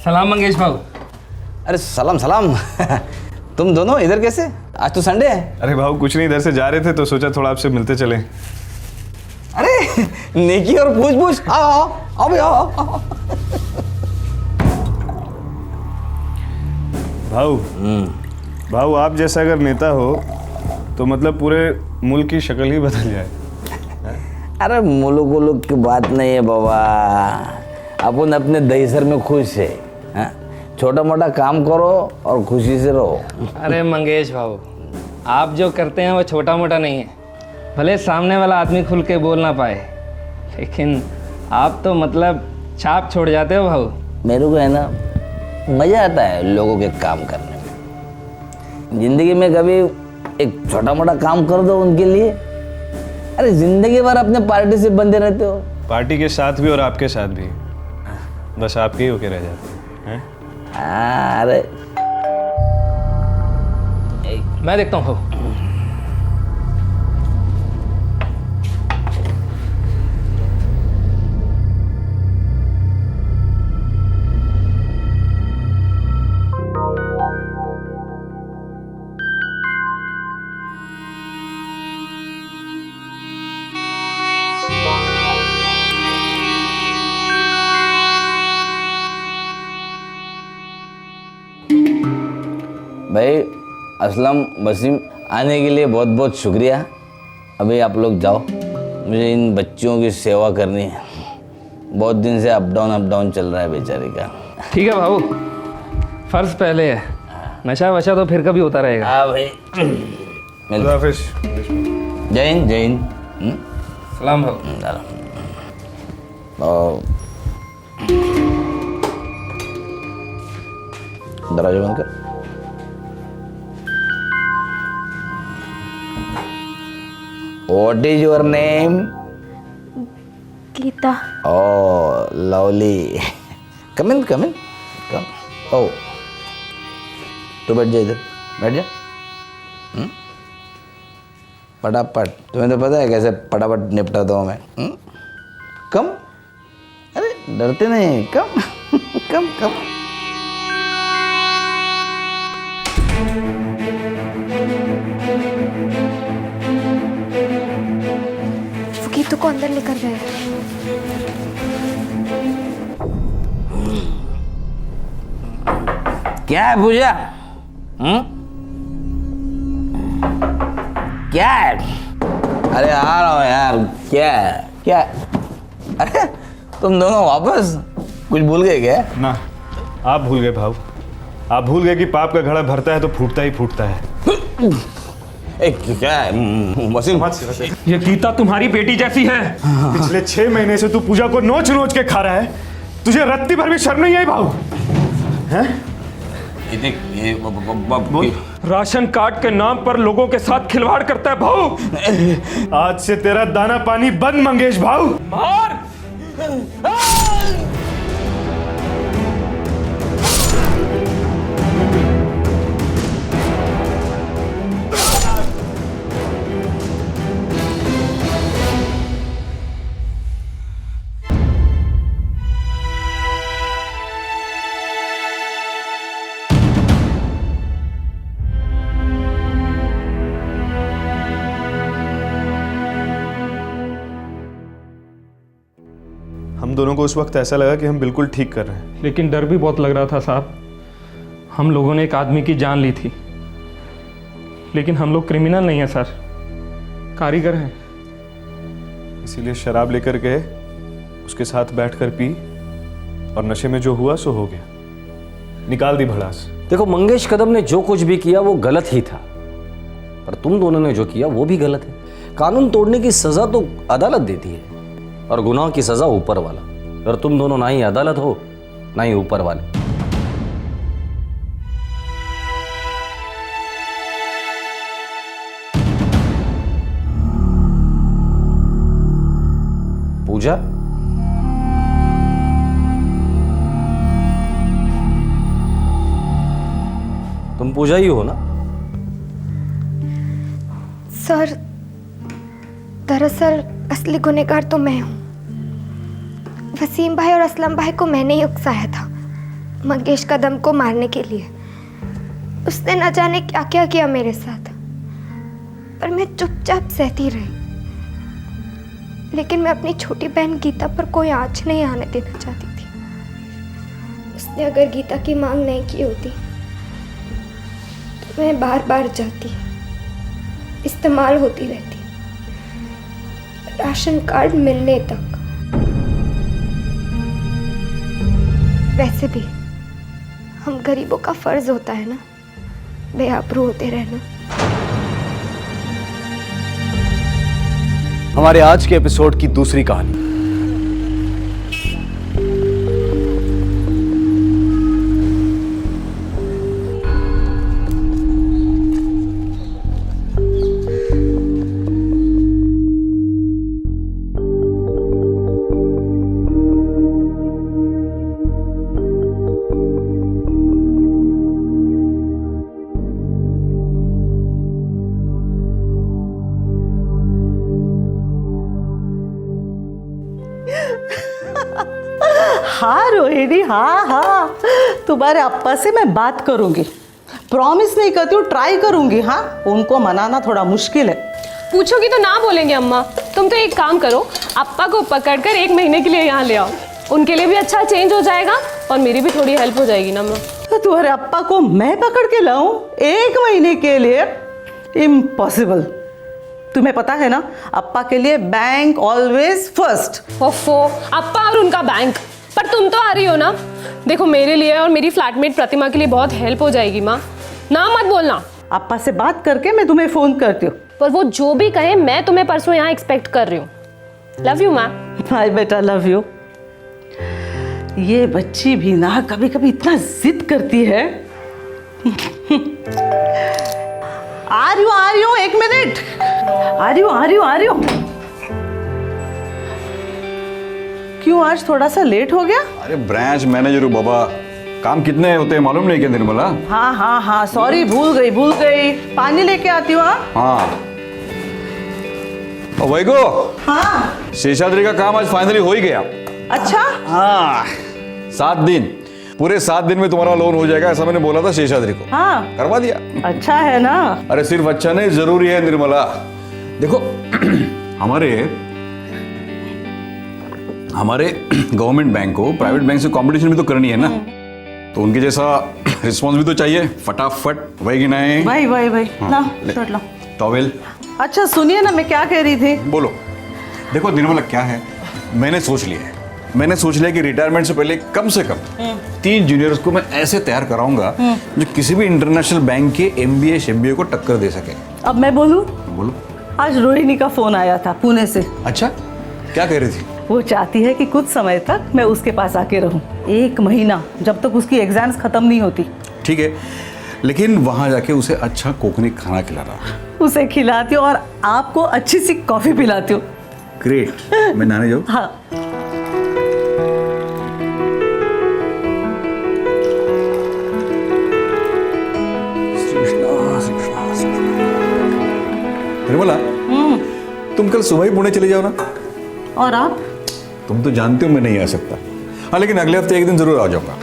सलाम मंगेश भाऊ। अरे सलाम तुम दोनों इधर कैसे? आज तो संडे है। अरे भाऊ कुछ नहीं, इधर से जा रहे थे तो सोचा थोड़ा आपसे मिलते चले। अरे नेकी और पूछ आओ भाई आओ। भाऊ आप जैसा अगर नेता हो तो मतलब पूरे मुल्क की शक्ल ही बदल जाए। अरे मुल्क की बात नहीं है बाबा, अपन अपने दहीसर में खुश है। छोटा मोटा काम करो और खुशी से रहो। अरे मंगेश भाऊ, आप जो करते हैं वो छोटा मोटा नहीं है। भले सामने वाला आदमी खुल के बोल ना पाए, लेकिन आप तो मतलब छाप छोड़ जाते हो भाऊ। मेरे को है ना मज़ा आता है लोगों के काम करने में। जिंदगी में कभी एक छोटा मोटा काम कर दो उनके लिए। अरे जिंदगी भर अपने पार्टी से बंधे रहते हो। पार्टी के साथ भी और आपके साथ भी, बस आपके ही होके रह जाते हैं। अरे मैं देखता हूँ। भाई असलम वसीम आने के लिए बहुत बहुत शुक्रिया। अभी आप लोग जाओ, मुझे इन बच्चियों की सेवा करनी है। बहुत दिन से अप डाउन चल रहा है बेचारी का। ठीक है भाऊ, फर्ज पहले है, नशा वशा तो फिर कभी होता रहेगा। हाँ भाई, जय हिंद। सलाम भाऊ। दरवाजा बंद कर। What is your name? Gita. Oh, lovely. Come in. Come. Oh, तो बैठ जा इधर, बैठ जा। फटाफट, तुम्हें तो पता है कैसे फटाफट निपटाता हूँ मैं। कम, अरे डरते नहीं, कम कम कम। वो गीतू को अंदर लेकर गए। क्या है पूजा? क्या है? अरे आ रहा हूँ यार। क्या है? क्या है? अरे तुम दोनों वापस कुछ भूल गए क्या? ना, आप भूल गए भाव। आप भूल गए कि पाप का घड़ा भरता है तो फूटता ही फूटता है। क्या है वसीम? ये गीता तुम्हारी बेटी जैसी है। पिछले 6 महीने से तू पूजा को नोच नोच के खा रहा है। तुझे रत्ती भर भी शर्म नहीं आई भाव? हैं? राशन कार्ड के नाम पर लोगों के साथ खिलवाड़ करता है भाऊ। आज से तेरा दाना पानी बंद मंगेश भाऊ। मार! हम दोनों को उस वक्त ऐसा लगा कि हम बिल्कुल ठीक कर रहे हैं, लेकिन डर भी बहुत लग रहा था साहब। हम लोगों ने एक आदमी की जान ली थी, लेकिन हम लोग क्रिमिनल नहीं है सर, कारीगर हैं। इसीलिए शराब लेकर गए, उसके साथ बैठकर पी और नशे में जो हुआ सो हो गया, निकाल दी भड़ास। देखो मंगेश कदम ने जो कुछ भी किया वो गलत ही था, पर तुम दोनों ने जो किया वो भी गलत है। कानून तोड़ने की सजा तो अदालत देती है और गुनाह की सजा ऊपर वाला, और तुम दोनों ना ही अदालत हो ना ही ऊपर वाले। पूजा, तुम पूजा ही हो ना? सर, दरअसल असली गुनहगार तो मैं हूँ। वसीम भाई और असलम भाई को मैंने ही उकसाया था मंगेश कदम को मारने के लिए। उसने न जाने क्या क्या किया मेरे साथ, पर मैं चुपचाप सहती रही। लेकिन मैं अपनी छोटी बहन गीता पर कोई आँच नहीं आने देना चाहती थी। उसने अगर गीता की मांग नहीं की होती तो मैं बार बार जाती, इस्तेमाल होती रहती, राशन कार्ड मिलने तक। वैसे भी हम गरीबों का फर्ज होता है ना बेआबरू होते रहना। हमारे आज के एपिसोड की दूसरी कहानी। हाँ रोहिणी, हाँ हाँ, तुम्हारे अप्पा से मैं बात करूंगी। प्रॉमिस नहीं करती हूँ, ट्राई करूंगी। हाँ, उनको मनाना थोड़ा मुश्किल है। पूछोगी तो ना बोलेंगे अम्मा। तुम तो एक काम करो, अप्पा को पकड़कर 1 महीने के लिए यहाँ ले आओ। उनके लिए भी अच्छा चेंज हो जाएगा और मेरी भी थोड़ी हेल्प हो जाएगी ना माँ। तो तुम्हारे अप्पा को मैं पकड़ के लाऊं 1 महीने के लिए? इम्पॉसिबल। तुम्हें पता है ना, अप्पा के लिए बैंक ऑलवेज फर्स्ट। ओफो, अप्पा और उनका बैंक। पर तुम तो आ रही हो ना। देखो मेरे लिए और मेरी फ्लैटमेट प्रतिमा के लिए बहुत हेल्प हो जाएगी माँ। ना मत बोलना। अप्पा से बात करके मैं तुम्हें फोन करती हूँ। पर वो जो भी कहे, मैं तुम्हें परसों यहाँ एक्सपेक्ट कर रही हूँ। लव यू माँ। हाय बेटा, लव यू। ये बच्ची भी ना कभी कभी इतना जिद करती है। आ रही हूँ 1 मिनट। आ रही हूँ। क्यों आज थोड़ा सा लेट हो गया? अरे ब्रांच मैनेजर हूँ बाबा, काम कितने होते हैं मालूम नहीं क्या निर्मला? हाँ हाँ हाँ, सॉरी, भूल गई। पानी लेके आती हूँ। हाँ वैगो, हाँ शेषाद्री का काम आज फाइनली हो ही गया। अच्छा, हाँ 7 दिन, पूरे 7 दिन में तुम्हारा लोन हो जाएगा ऐसा मैंने बोला था शेषाद्री को। हाँ करवा दिया। अच्छा है ना? अरे सिर्फ अच्छा नहीं, जरूरी है निर्मला। देखो हमारे गवर्नमेंट बैंक को प्राइवेट बैंक से कंपटीशन भी तो करनी है ना, तो उनके जैसा रिस्पॉन्स भी तो चाहिए फटाफट, वही कि नहीं? भाई ना शर्ट लो, टॉवेल। अच्छा सुनिए ना, मैं क्या कह रही थी। बोलो। देखो निर्मला क्या है, मैंने सोच लिया कि रिटायरमेंट से पहले कम से कम 3 जूनियर्स को मैं ऐसे तैयार कराऊंगा जो किसी भी इंटरनेशनल बैंक के MBA शेम्बीए को टक्कर दे सके। अब मैं बोलूं? बोलो। आज रोहिणी का फोन आया था पुणे से। अच्छा, क्या कह रही थी? वो चाहती है कि कुछ समय तक मैं उसके पास आके रहूं, 1 महीना, जब तक उसकी एग्जाम्स खत्म नहीं होती। ठीक है, लेकिन वहां जाके उसे अच्छा कोकनी खाना खिलाना। उसे खिलाती हूँ और आपको अच्छी सी कॉफी पिलाती हूँ। ग्रेट। मैं नहाने जाऊँ? हाँ। निर्मला, तुम कल सुबह ही पुणे चले जाओ ना। और आप? तुम तो जानते हो मैं नहीं आ सकता। हाँ, लेकिन अगले हफ्ते एक दिन जरूर आ जाऊंगा।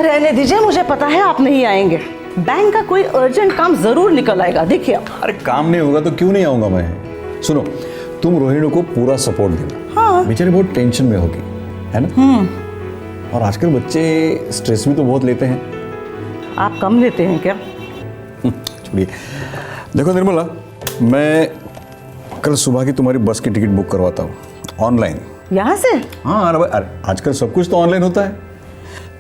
रहने दीजिए, मुझे पता है आप नहीं आएंगे। बैंक का कोई अर्जेंट काम जरूर निकल आएगा, देखिए आप। अरे काम नहीं होगा तो क्यों नहीं आऊंगा मैं। सुनो, तुम रोहिणी को पूरा सपोर्ट देना। हाँ। बेचारी बहुत टेंशन में होगी, है ना? और आजकल बच्चे स्ट्रेस भी तो बहुत लेते हैं। आप कम लेते हैं क्या? छोड़िए। देखो निर्मला, मैं कल सुबह की तुम्हारी बस की टिकट बुक करवाता हूँ ऑनलाइन। यहाँ से? हाँ, अरे आजकल सब कुछ तो ऑनलाइन होता है।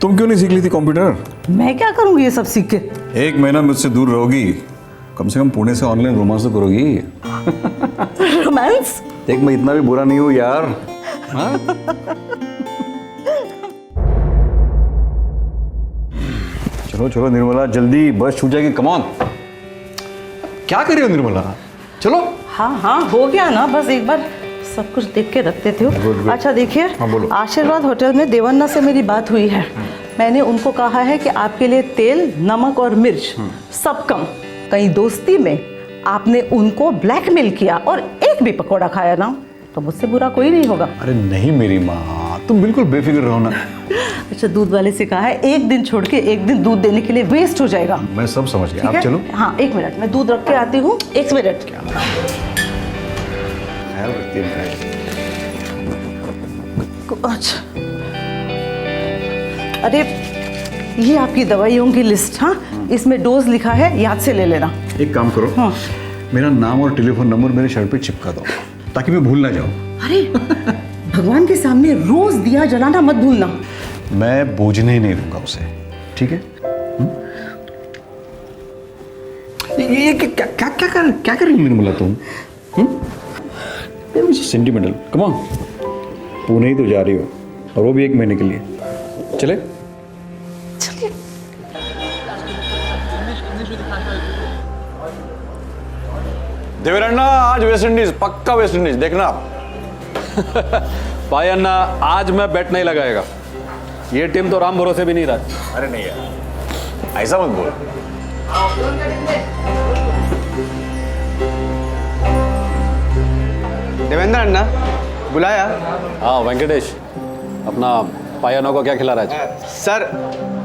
तुम क्यों नहीं सीख ली थी कंप्यूटर? मैं क्या करूँगी ये सब सीख के? 1 महीना मुझसे दूर रहोगी, कम से कम पुणे से ऑनलाइन रोमांस तो करोगी। रोमांस? देख, मैं इतना भी बुरा नहीं हूँ यार। हाँ? चलो निर्मला, जल्दी बस छूट जाएगी। Come on. क्या कर रही हो निर्मला? चलो। हाँ हो गया ना, बस एक बार सब कुछ देख के रखते थे। good. अच्छा देखिए, हाँ, बोलो। आशीर्वाद होटल में देवन्ना से मेरी बात हुई है। मैंने उनको कहा है कि आपके लिए तेल, नमक और मिर्च सब कम। कहीं दोस्ती में आपने उनको ब्लैकमेल किया और एक भी पकौड़ा खाया ना, तो मुझसे बुरा कोई नहीं होगा। अरे नहीं मेरी माँ, तुम बिल्कुल बेफिक्र रहो ना। अच्छा, दूध वाले से कहा है 1 दिन छोड़ के 1 दिन दूध देने के लिए वेस्ट हो जाएगा। मैं सब समझ गया, आप चलो। हाँ 1 मिनट, मैं दूध रख के आती हूँ। 1 मिनट। अच्छा, अरे ये आपकी दवाइयों की लिस्ट। हाँ, इसमें डोज लिखा है, याद से ले लेना। एक काम करो, हाँ। मेरा नाम और टेलीफोन नंबर मेरे शर्ट पे चिपका दो ताकि मैं भूल ना जाऊं। अरे भगवान के सामने रोज दिया जलाना मत भूलना। मैं बूझने ही नहीं दूंगा उसे, ठीक है? ये क्या कर रही हो निर्मला तुम? सेंटिमेंटल। कम ऑन, पुणे ही तो जा रही हो, और वो भी 1 महीने के लिए। चले? चलिए। देवरन्ना, आज वेस्ट इंडीज, पक्का वेस्ट इंडीज, देखना। भाई अन्ना, आज मैं बैट नहीं लगाएगा। ये टीम तो राम भरोसे भी नहीं रहा। अरे नहीं यार, ऐसा मत बोल। देवेंद्र अन्ना बुलाया? हाँ वेंकटेश, अपना पायानो को क्या खिला रहा है? सर,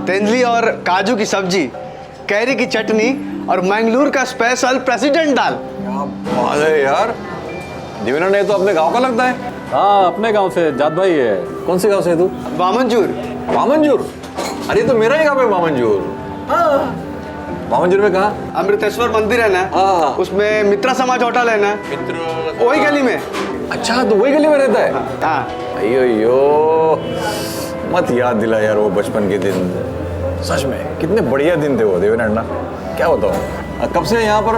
तेंदुली और काजू की सब्जी, कैरी की चटनी और मंगलूर का स्पेशल प्रेसिडेंट दाल। बात है यार, देवेंद्र ने तो अपने गांव का लगता है। हाँ, अपने गांव से। जात भाई है। कौन से गांव से है तू? वामनजूर। वामनजूर? अरे तो मेरा ही गांव है वामनजूर। वामनजूर में कहाँ? अमृतेश्वर मंदिर है ना, हाँ। उसमें मित्रा समाज होटल है ना, वही गली में। अच्छा, तो वही गली में रहता है? हाँ। अयो, मत याद दिला यार वो बचपन के दिन। सच में कितने बढ़िया दिन थे वो देवेंद्र अन्ना, क्या बताऊँ। कब से यहाँ पर?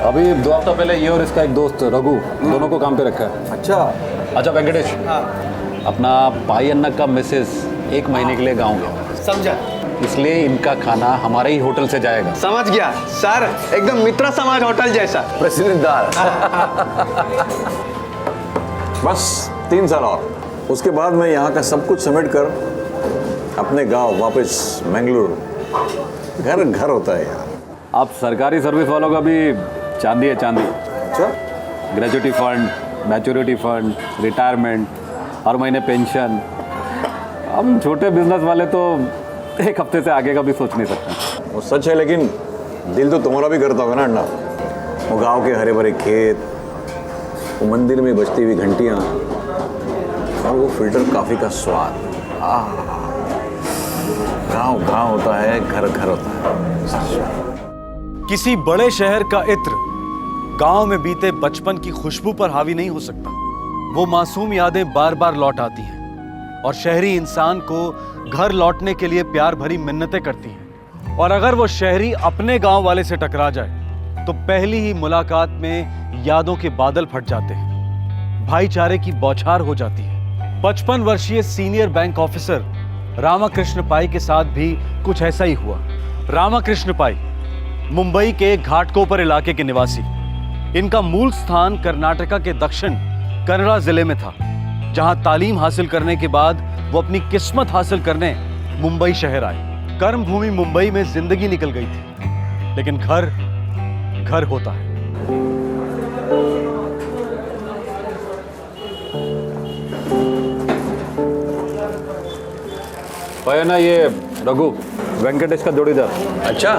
अभी 2 हफ्ता पहले ये और इसका एक दोस्त रघु, दोनों को काम पे रखा है। अच्छा वेंकटेश, अपना पाई अन्ना का मिसेस 1 महीने के लिए गाँव गया। समझा? इसलिए इनका खाना हमारे ही होटल से जाएगा। समझ गया सर, एकदम मित्रा समाज होटल जैसा। प्रेसिडेंट दाल। बस 3 साल और, उसके बाद मैं यहाँ का सब कुछ समेट कर अपने गांव वापस मंगलुरु। घर घर होता है यार। आप सरकारी सर्विस वालों का भी चांदी है, चांदी। अच्छा, gratuity fund, maturity fund, retirement, हर महीने पेंशन। हम छोटे बिजनेस वाले तो एक हफ्ते से आगे का भी सोच नहीं सकते। वो सच है, लेकिन दिल तो तुम्हारा भी करता होगा ना अन्ना। वो गांव के हरे भरे खेत, वो मंदिर में बजती हुई घंटियां और वो फिल्टर कॉफी का स्वाद। गांव गांव होता है, घर घर होता है। किसी बड़े शहर का इत्र गांव में बीते बचपन की खुशबू पर हावी नहीं हो सकता। वो मासूम यादें बार बार लौट आती हैं और शहरी इंसान को घर लौटने के लिए प्यार भरी मिन्नतें करती हैं। और अगर वो शहरी अपने गांव वाले से टकरा जाए तो पहली ही मुलाकात में यादों के बादल फट जाते हैं, भाईचारे की बौछार हो जाती है। 55 वर्षीय सीनियर बैंक ऑफिसर रामाकृष्ण पाई के साथ भी कुछ ऐसा ही हुआ। रामाकृष्ण पाई मुंबई के घाटकोपर इलाके के निवासी। इनका मूल स्थान कर्नाटका के दक्षिण कन्नड़ा जिले में था, जहां तालीम हासिल करने के बाद वो अपनी किस्मत हासिल करने मुंबई शहर आए। कर्मभूमि मुंबई में जिंदगी निकल गई थी, लेकिन घर घर होता है। पाया ना, ये रघु वेंकटेश का जोड़ीदार। अच्छा,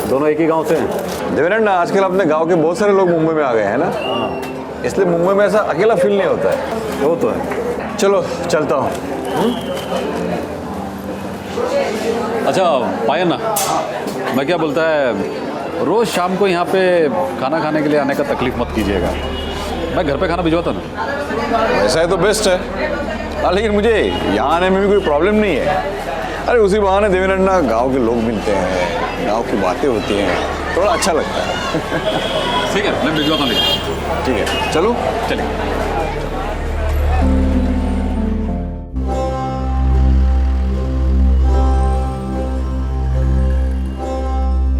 दोनों एक ही गांव से हैं। देवेंद्र, आजकल अपने गांव के बहुत सारे लोग मुंबई में आ गए हैं ना, इसलिए मुंबई में ऐसा अकेला फील नहीं होता है। वो तो है। चलो चलता हूँ। अच्छा पाया ना, मैं क्या बोलता है, रोज शाम को यहाँ पे खाना खाने के लिए आने का तकलीफ मत कीजिएगा। मैं घर पे खाना भिजवाता ना। वैसा है तो बेस्ट है, लेकिन मुझे यहाँ आने में भी कोई प्रॉब्लम नहीं है। अरे उसी बहाने देवेंद्र, गांव के लोग मिलते हैं, गांव की बातें होती हैं, थोड़ा अच्छा लगता है। ठीक है, मैं भिजवाता हूँ। ठीक है, चलो चलिए।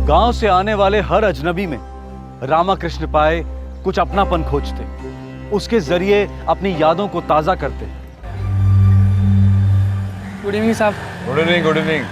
गांव से आने वाले हर अजनबी में रामाकृष्ण पाए कुछ अपनापन खोजते, उसके जरिए अपनी यादों को ताजा करते। गुड इवनिंग साहब। Good evening. Good evening.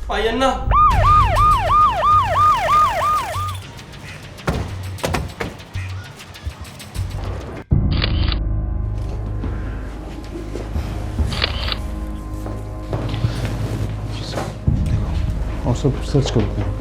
पायन्ना, और सब सर्च करते हैं।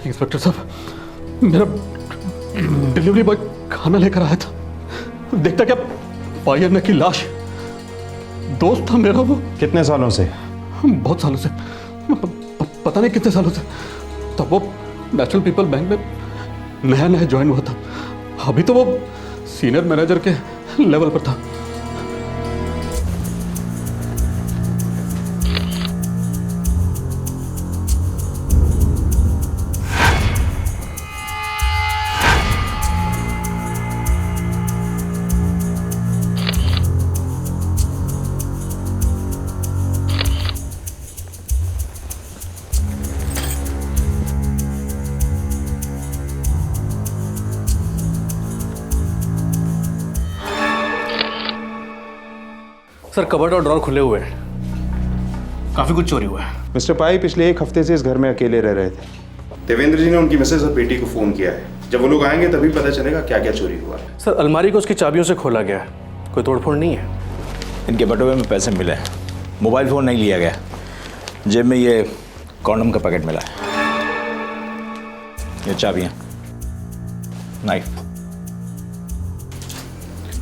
इंस्पेक्टर साहब, मेरा डिलीवरी बॉय खाना लेकर आया था, देखता क्या पाई अन्ना की लाश। दोस्त था मेरा वो। कितने सालों से? बहुत सालों से, पता नहीं कितने सालों से। तब वो नेशनल पीपल बैंक में नया नया ज्वाइन हुआ था। अभी तो वो सीनियर मैनेजर के लेवल पर था। सर कबर्ड और ड्रॉर खुले हुए हैं, काफी कुछ चोरी हुआ है। मिस्टर पाई पिछले एक हफ्ते से इस घर में अकेले रह रहे थे। देवेंद्र जी ने उनकी मिसेज और बेटी को फोन किया है। जब वो लोग आएंगे तभी पता चलेगा क्या क्या चोरी हुआ है। सर अलमारी को उसकी चाबियों से खोला गया है, कोई तोड़फोड़ नहीं है। इनके बटुए में पैसे मिले, मोबाइल फ़ोन नहीं लिया गया, जेब में ये कॉन्डम का पैकेट मिला है, ये चाबियाँ, नाइफ।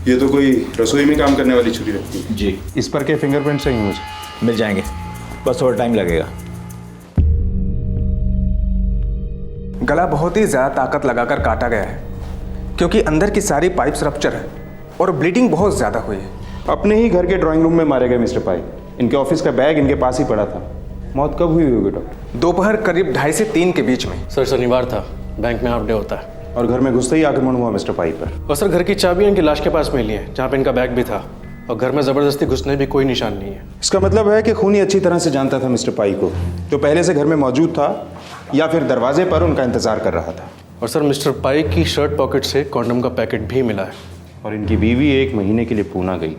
ये तो कोई रसोई में काम करने वाली छुरी लगती है। जी। इस पर के फिंगरप्रिंट चाहिए मुझे। मिल जाएंगे, बस थोड़ा टाइम लगेगा। गला बहुत ही ज़्यादा ताकत लगाकर काटा गया है क्योंकि अंदर की सारी पाइप्स रप्चर है और ब्लीडिंग बहुत ज़्यादा हुई है। अपने ही घर के ड्राइंग रूम में मारे गए मिस्टर पाई। इनके ऑफिस का बैग इनके पास ही पड़ा था। मौत कब हुई होगी डॉक्टर? दोपहर करीब 2:30 से 3 के बीच में। सर शनिवार था, बैंक में हाफ डे होता है। और घर में घुसते ही आक्रमण हुआ मिस्टर पाई पर। और सर घर की चाबियां इनकी लाश के पास मिली है, जहाँ पे इनका बैग भी था, और घर में जबरदस्ती घुसने भी कोई निशान नहीं है। इसका मतलब है कि खूनी अच्छी तरह से जानता था मिस्टर पाई को, जो पहले से घर में मौजूद था, या फिर दरवाजे पर उनका इंतजार कर रहा था। और सर मिस्टर पाई की शर्ट पॉकेट से कॉन्डम का पैकेट भी मिला है। और इनकी बीवी 1 महीने के लिए पूना गई।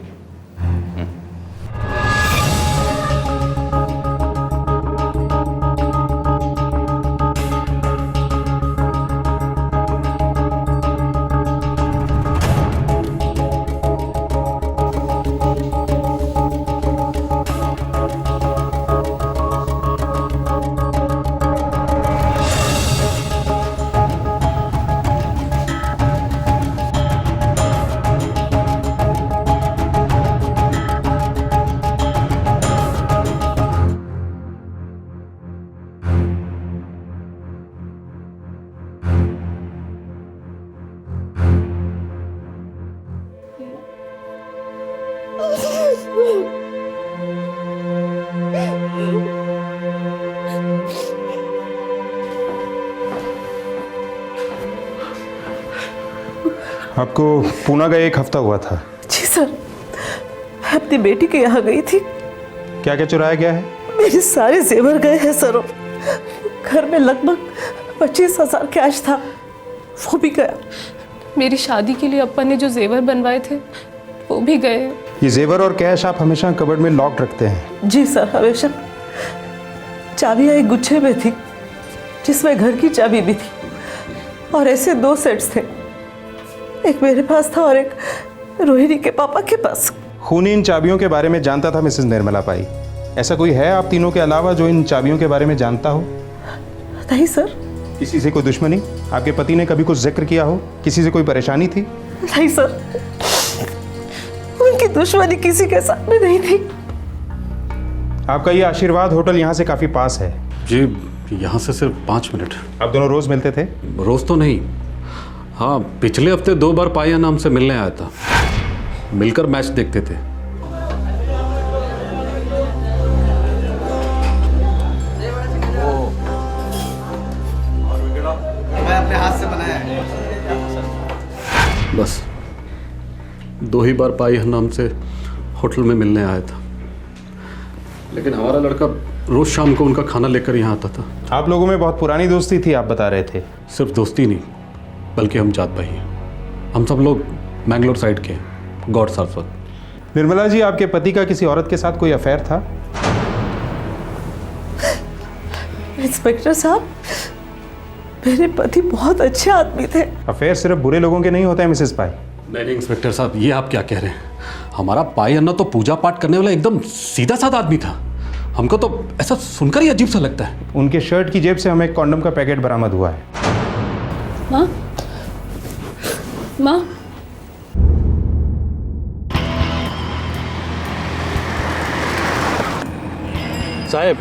आपको पूना का 1 हफ्ता हुआ था। जी सर, मैं अपनी बेटी के यहाँ गई थी। क्या क्या चुराया गया है? मेरे सारे जेवर गए हैं सर। घर में लगभग 25,000 कैश था, वो भी गया। मेरी शादी के लिए अप्पा ने जो जेवर बनवाए थे वो भी गए। ये जेवर और कैश आप हमेशा कबर्ड में लॉक रखते हैं? जी सर, हमेशा। चाबियाँ एक गुच्छे में थी जिसमें घर की चाबी भी थी, और ऐसे 2 सेट्स थे, एक मेरे पास था और एक रोहिणी के पापा के पास। खूनी इन चाबियों के बारे में जानता था मिसेस निर्मला पाई। ऐसा कोई है आप तीनों के अलावा जो इन चाबियों के बारे में जानता हो? नहीं सर। किसी से कोई दुश्मनी? आपके पति ने कभी कुछ जिक्र किया हो? किसी से कोई परेशानी थी? नहीं सर, उनकी दुश्मनी किसी के साथ में नहीं थी। आपका ये आशीर्वाद होटल यहाँ से काफी पास है। जी, यहाँ से सिर्फ 5 मिनट। आप दोनों रोज मिलते थे? रोज तो नहीं, हाँ पिछले हफ्ते 2 बार पाया नाम से मिलने आया था, मिलकर मैच देखते थे। मैं अपने हाथ से बनाया है। बस 2 ही बार पाई नाम से होटल में मिलने आया था, लेकिन हमारा लड़का रोज शाम को उनका खाना लेकर यहाँ आता था। आप लोगों में बहुत पुरानी दोस्ती थी, आप बता रहे थे। सिर्फ दोस्ती नहीं, बल्कि हम जात भाई हैं। हम सब लोग मैंगलोर साइड के हैं, गॉड सारस्वत। निर्मला जी, आपके पति का किसी औरत के साथ कोई अफेयर था? इंस्पेक्टर साहब, मेरे पति बहुत अच्छे आदमी थे। अफेयर सिर्फ बुरे लोगों के नहीं होते हैं मिसेस पाई। नहीं इंस्पेक्टर साहब, ये आप क्या कह रहे हैं? हमारा पाई अन्ना तो पूजा पाठ करने वाला एकदम सीधा साधा आदमी था। हमको तो ऐसा सुनकर ही अजीब सा लगता है। उनके शर्ट की जेब से हमें एक कॉन्डम का पैकेट बरामद हुआ है। हाँ? माँ, साहब,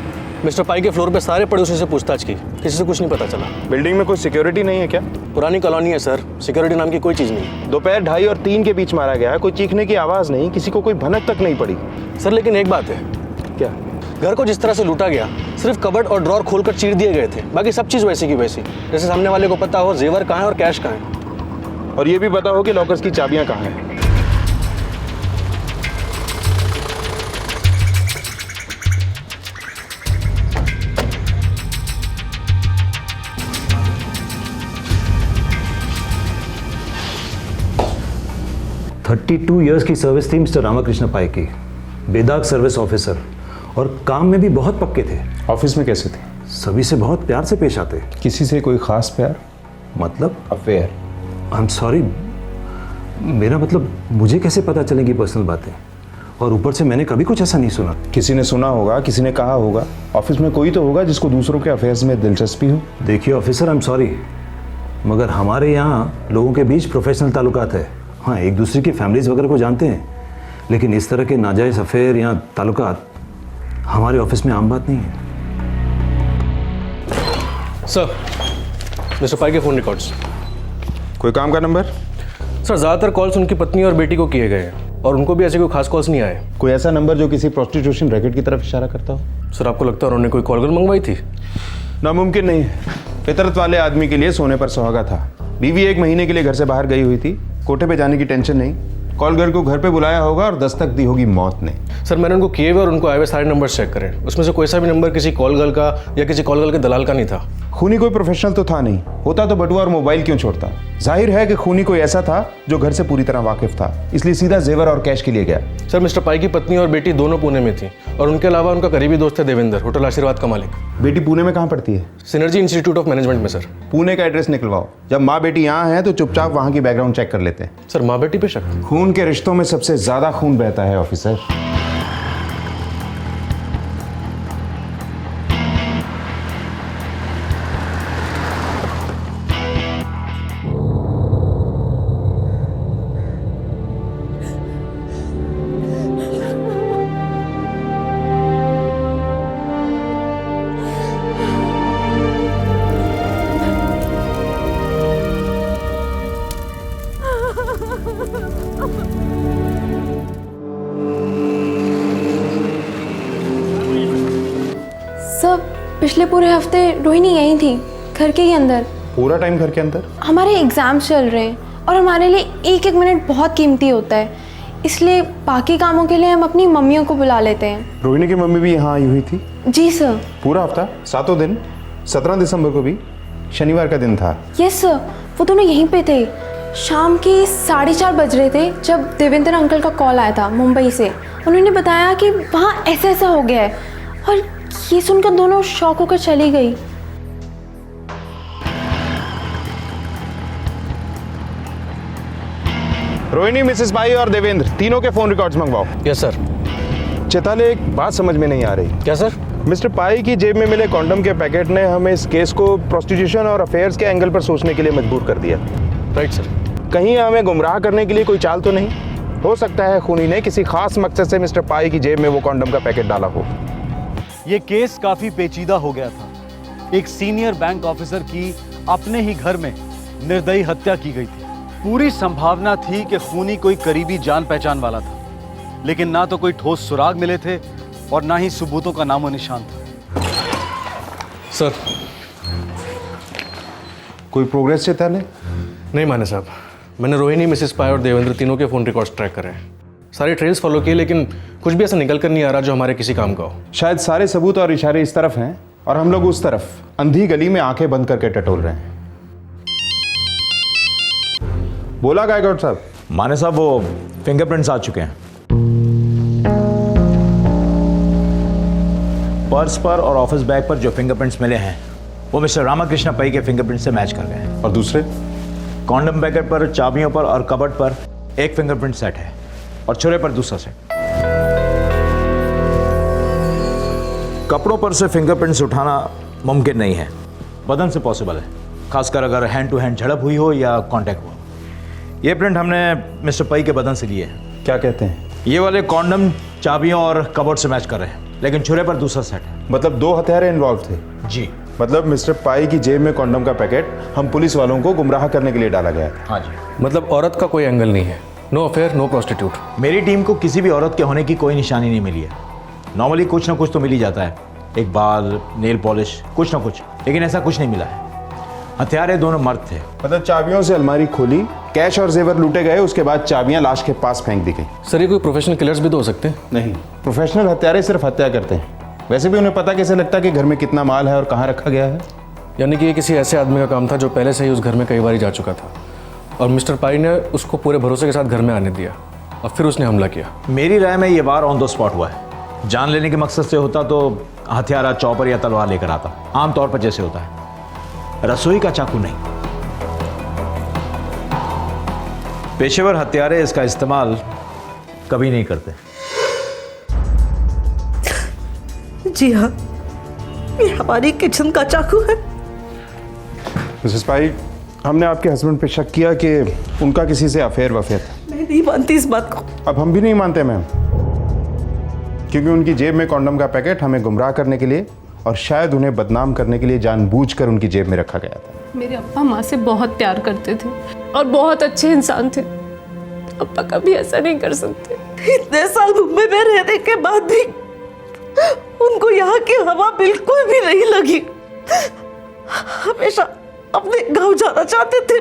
मिस्टर पाई के फ्लोर पे सारे पड़ोसियों से पूछताछ की, किसी से कुछ नहीं पता चला। बिल्डिंग में कोई सिक्योरिटी नहीं है क्या? पुरानी कॉलोनी है सर, सिक्योरिटी नाम की कोई चीज़ नहीं। दोपहर 2:30 और 3 के बीच मारा गया है, कोई चीखने की आवाज़ नहीं, किसी को कोई भनक तक नहीं पड़ी। सर लेकिन एक बात है। क्या? घर को जिस तरह से लूटा गया, सिर्फ कबर्ड और ड्रॉर खोलकर चीर दिए गए थे, बाकी सब चीज़ वैसी की वैसी। जैसे सामने वाले को पता हो जेवर कहाँ है और कैश कहाँ है। और ये भी पता हो कि लॉकर्स की चाबियां कहाँ हैं। टू ईयर्स की सर्विस थी मिस्टर रामाकृष्ण पाई की, बेदाग सर्विस ऑफिसर, और काम में भी बहुत पक्के थे। ऑफिस में कैसे थे? सभी से बहुत प्यार से पेश आते। किसी से कोई खास प्यार? मतलब अफेयर? आई एम सॉरी, मेरा मतलब मुझे कैसे पता चलेगी पर्सनल बातें? और ऊपर से मैंने कभी कुछ ऐसा नहीं सुना। किसी ने सुना होगा, किसी ने कहा होगा। ऑफिस में कोई तो होगा जिसको दूसरों के अफेयर्स में दिलचस्पी हो। देखिए ऑफिसर, आई एम सॉरी, मगर हमारे यहाँ लोगों के बीच प्रोफेशनल ताल्लुकात है। हाँ, एक दूसरे की फैमिलीज वगैरह को जानते हैं, लेकिन इस तरह के नाजायज़ अफेयर या ताल्लुकात हमारे ऑफिस में आम बात नहीं है। सर, मिस्टर पाई के फ़ोन रिकॉर्ड्स। कोई काम का नंबर? सर ज़्यादातर कॉल्स उनकी पत्नी और बेटी को किए गए हैं, और उनको भी ऐसे कोई खास कॉल्स नहीं आए। कोई ऐसा नंबर जो किसी प्रोस्टिट्यूशन रैकेट की तरफ इशारा करता हो? सर आपको लगता है उन्होंने कोई कॉल मंगवाई थी? नामुमकिन नहीं है। फितरत वाले आदमी के लिए सोने पर सुहागा था। बीवी 1 महीने के लिए घर से बाहर गई हुई थी, कोटे पे जाने की टेंशन नहीं। कॉल गर्ल को घर पे बुलाया होगा और दस्तक दी होगी मौत ने। सर मैंने उनको किए हुए और उनको आए हुए सारे नंबर चेक करें, उसमें से कोई सा भी नंबर किसी कॉल गर्ल का या किसी कॉल गर्ल के दलाल का नहीं था। खूनी कोई प्रोफेशनल तो था नहीं, होता तो बटुआ और मोबाइल क्यों छोड़ता? जाहिर है कि खूनी कोई ऐसा था जो घर से पूरी तरह वाकिफ था, इसलिए सीधा जेवर और कैश के लिए गया। सर मिस्टर पाई की पत्नी और बेटी दोनों पुणे में थी, और उनके अलावा उनका करीबी दोस्त है देवेंद्र, होटल आशीर्वाद का मालिक। बेटी पुणे में कहाँ पढ़ती है? सिनर्जी इंस्टीट्यूट ऑफ मैनेजमेंट में। सर पुणे का एड्रेस निकलवाओ। जब माँ बेटी यहाँ है तो चुपचाप वहाँ की बैकग्राउंड चेक कर लेते हैं। सर माँ बेटी पे शक? खून के रिश्तों में सबसे ज्यादा खून बहता है ऑफिसर। सर पिछले पूरे हफ्ते रोहिणी यहीं थी, घर के ही अंदर। पूरा टाइम घर के अंदर? हमारे एग्जाम्स चल रहे हैं और हमारे लिए एक एक मिनट बहुत कीमती होता है, इसलिए बाकी कामों के लिए हम अपनी मम्मियों को बुला लेते हैं। रोहिणी की मम्मी भी यहाँ आई हुई थी? जी सर। पूरा हफ्ता, 7 दिन? 17 दिसंबर को भी शनिवार का दिन था? यस सर, वो दोनों यहीं पे थे। शाम के 4:30 बज रहे थे जब देवेंद्र अंकल का कॉल आया था मुंबई से। उन्होंने बताया कि वहाँ ऐसा ऐसा हो गया है, और ये सुनकर दोनों शॉक होकर चली गई। रोहिणी, मिसेस पाई और देवेंद्र तीनों के फोन रिकॉर्ड्स मंगवाओ। Yes sir. चेताले, एक बात समझ में नहीं आ रही। क्या सर? मिस्टर पाई की जेब में मिले कॉन्डम के पैकेट ने हमें इस केस को प्रोस्टिट्यूशन और अफेयर्स के एंगल पर सोचने के लिए मजबूर कर दिया। Right sir. कहीं हमें गुमराह करने के लिए कोई चाल तो नहीं? हो सकता है खूनी ने किसी खास मकसद से मिस्टर पाई की जेब में वो कॉन्डम का पैकेट डाला हो। ये केस काफी पेचीदा हो गया था। एक सीनियर बैंक ऑफिसर की अपने ही घर में निर्दयी हत्या की गई थी। पूरी संभावना थी कि खूनी कोई करीबी जान पहचान वाला था, लेकिन ना तो कोई ठोस सुराग मिले थे और ना ही सबूतों का नामो निशान था। सर कोई प्रोग्रेस चेताले? नहीं माने साहब, मैंने रोहिणी, मिसेस पाई और देवेंद्र तीनों के फोन रिकॉर्ड्स ट्रैक करे हैं, सारे ट्रेल्स फॉलो किए, लेकिन कुछ भी ऐसा निकल कर नहीं आ रहा जो हमारे किसी काम का हो। शायद सारे सबूत और इशारे इस तरफ हैं और हम लोग उस तरफ अंधी गली में आंखें बंद करके टटोल रहे हैं। बोला गायकवाड़ साहब? माने साहब, वो फिंगरप्रिंट्स आ चुके हैं। पर्स पर और ऑफिस बैग पर जो फिंगरप्रिंट्स मिले हैं वो मिस्टर रामाकृष्ण पई के फिंगरप्रिंट से मैच कर गए हैं। और दूसरे? कॉन्डम पैकेट पर, चाबियों पर और कबर्ड पर एक फिंगरप्रिंट सेट है और छुरे पर दूसरा सेट। कपड़ों पर से फिंगरप्रिंट्स उठाना मुमकिन नहीं है, बदन से पॉसिबल है, खासकर अगर हैंड टू हैंड झड़प हुई हो या कांटेक्ट हो। ये प्रिंट हमने मिस्टर पई के बदन से लिए है। क्या कहते हैं? ये वाले कॉन्डम चाबियों और कबोर्ड से मैच कर रहे हैं, लेकिन छुरे पर दूसरा सेट है। मतलब 2 हथियारे इन्वॉल्व थे? जी। मतलब मिस्टर पाई की जेब में कॉन्डम का पैकेट हम पुलिस वालों को गुमराह करने के लिए डाला गया था। हाँ जी। मतलब औरत का कोई एंगल नहीं है, नो अफेयर नो प्रोस्टिट्यूट। मेरी टीम को किसी भी औरत के होने की कोई निशानी नहीं मिली है। नॉर्मली कुछ ना कुछ तो मिल ही जाता है, एक बाल, नेल पॉलिश, कुछ ना कुछ, लेकिन ऐसा कुछ नहीं मिला है। हथियारे दोनों मर्द थे। मतलब चाबियों से अलमारी खोली, कैश और जेवर लूटे गए, उसके बाद चाबियां लाश के पास फेंक दी गई। सर ये कोई प्रोफेशनल किलर्स भी तो हो सकते हैं? नहीं, प्रोफेशनल हत्यारे सिर्फ हत्या करते हैं। वैसे भी उन्हें पता कैसे लगता कि घर में कितना माल है और कहाँ रखा गया है? यानी कि ये किसी ऐसे आदमी का काम था जो पहले से ही उस घर में कई बार जा चुका था और मिस्टर पाई ने उसको पूरे भरोसे के साथ घर में आने दिया और फिर उसने हमला किया। मेरी राय में ये वार ऑन द स्पॉट हुआ है। जान लेने के मकसद से होता तो हथियारा चॉपर या तलवार लेकर आता, आमतौर पर जैसे होता है। रसोई का चाकू नहीं। पेशेवर हत्यारे इसका इस्तेमाल कभी नहीं करते। जी हाँ, ये हमारी किचन का चाकू है। मिसेस पाई, हमने आपके हस्बैंड पे शक किया कि उनका किसी से अफेयर वफेयर था। मैं नहीं मानती इस बात को। अब हम भी नहीं मानते मैम, क्योंकि उनकी जेब में कॉन्डम का पैकेट हमें गुमराह करने के लिए और शायद उन्हें बदनाम करने के लिए जानबूझकर उनकी जेब में रखा गया था। मेरे अप्पा माँ से बहुत प्यार करते थे और बहुत अच्छे इंसान थे। अप्पा कभी ऐसा नहीं कर सकते। इतने साल मुंबई में रहने के बाद भी उनको यहाँ की हवा बिल्कुल भी नहीं लगी। हमेशा अपने गांव जाना चाहते थे।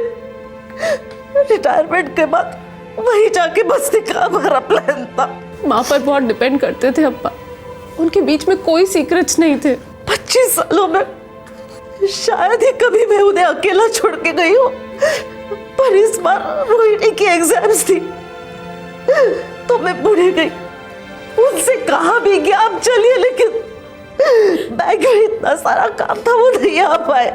रिटायरमेंट के बाद वहीं जाके बसने का हमारा प्लान था। माँ पर बहुत डिपेंड करते थे अप्पा। उनके बीच में कोई सीक्रेट्स नहीं थे। 25 सालों में शायद ही कभी मैं उन्हें अकेला छोड़ के गई हूँ। पर इस बार रोहिणी की एग्जाम्स थी तो मैं पुणे गई। उनसे कहा भी कि आप चलिए, लेकिन बैंक में इतना सारा काम था वो नहीं आ पाए।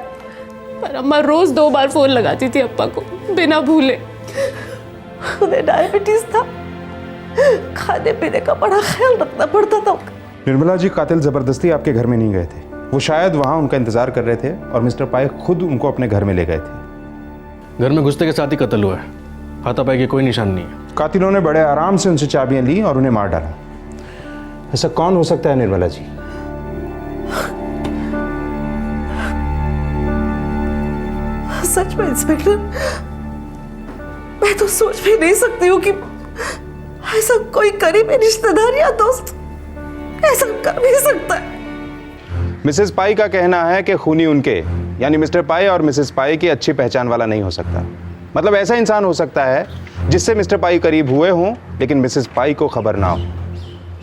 पर अम्मा रोज 2 बार फोन लगाती थी अप्पा को बिना भूले। उन्हें डायबिटीज था, खाने पीने का बड़ा ख्याल रखना पड़ता था। निर्मला जी, कातिल जबरदस्ती आपके घर में नहीं गए थे। वो शायद वहाँ उनका इंतजार कर रहे थे और मिस्टर पाई खुद उनको अपने घर में ले गए थे। घर में घुसते के साथ ही कत्ल हुआ है। हाथापाई की कोई निशान नहीं है। कातिलों ने बड़े आराम से उनसे चाबियां ली और उन्हें मार डाला। ऐसा कौन हो सकता है निर्मला जी? सच में इंस्पेक्टर, मैं तो सोच भी नहीं सकती हूँ कि ऐसा कोई करीबी रिश्तेदार या दोस्त ऐसा कर भी सकता है। मिसेस पाई का कहना है कि खूनी उनके यानी मिस्टर पाई और मिसेस पाई की अच्छी पहचान वाला नहीं हो सकता। मतलब ऐसा इंसान हो सकता है जिससे मिस्टर पाई करीब हुए हों लेकिन मिसेस पाई को खबर ना हो।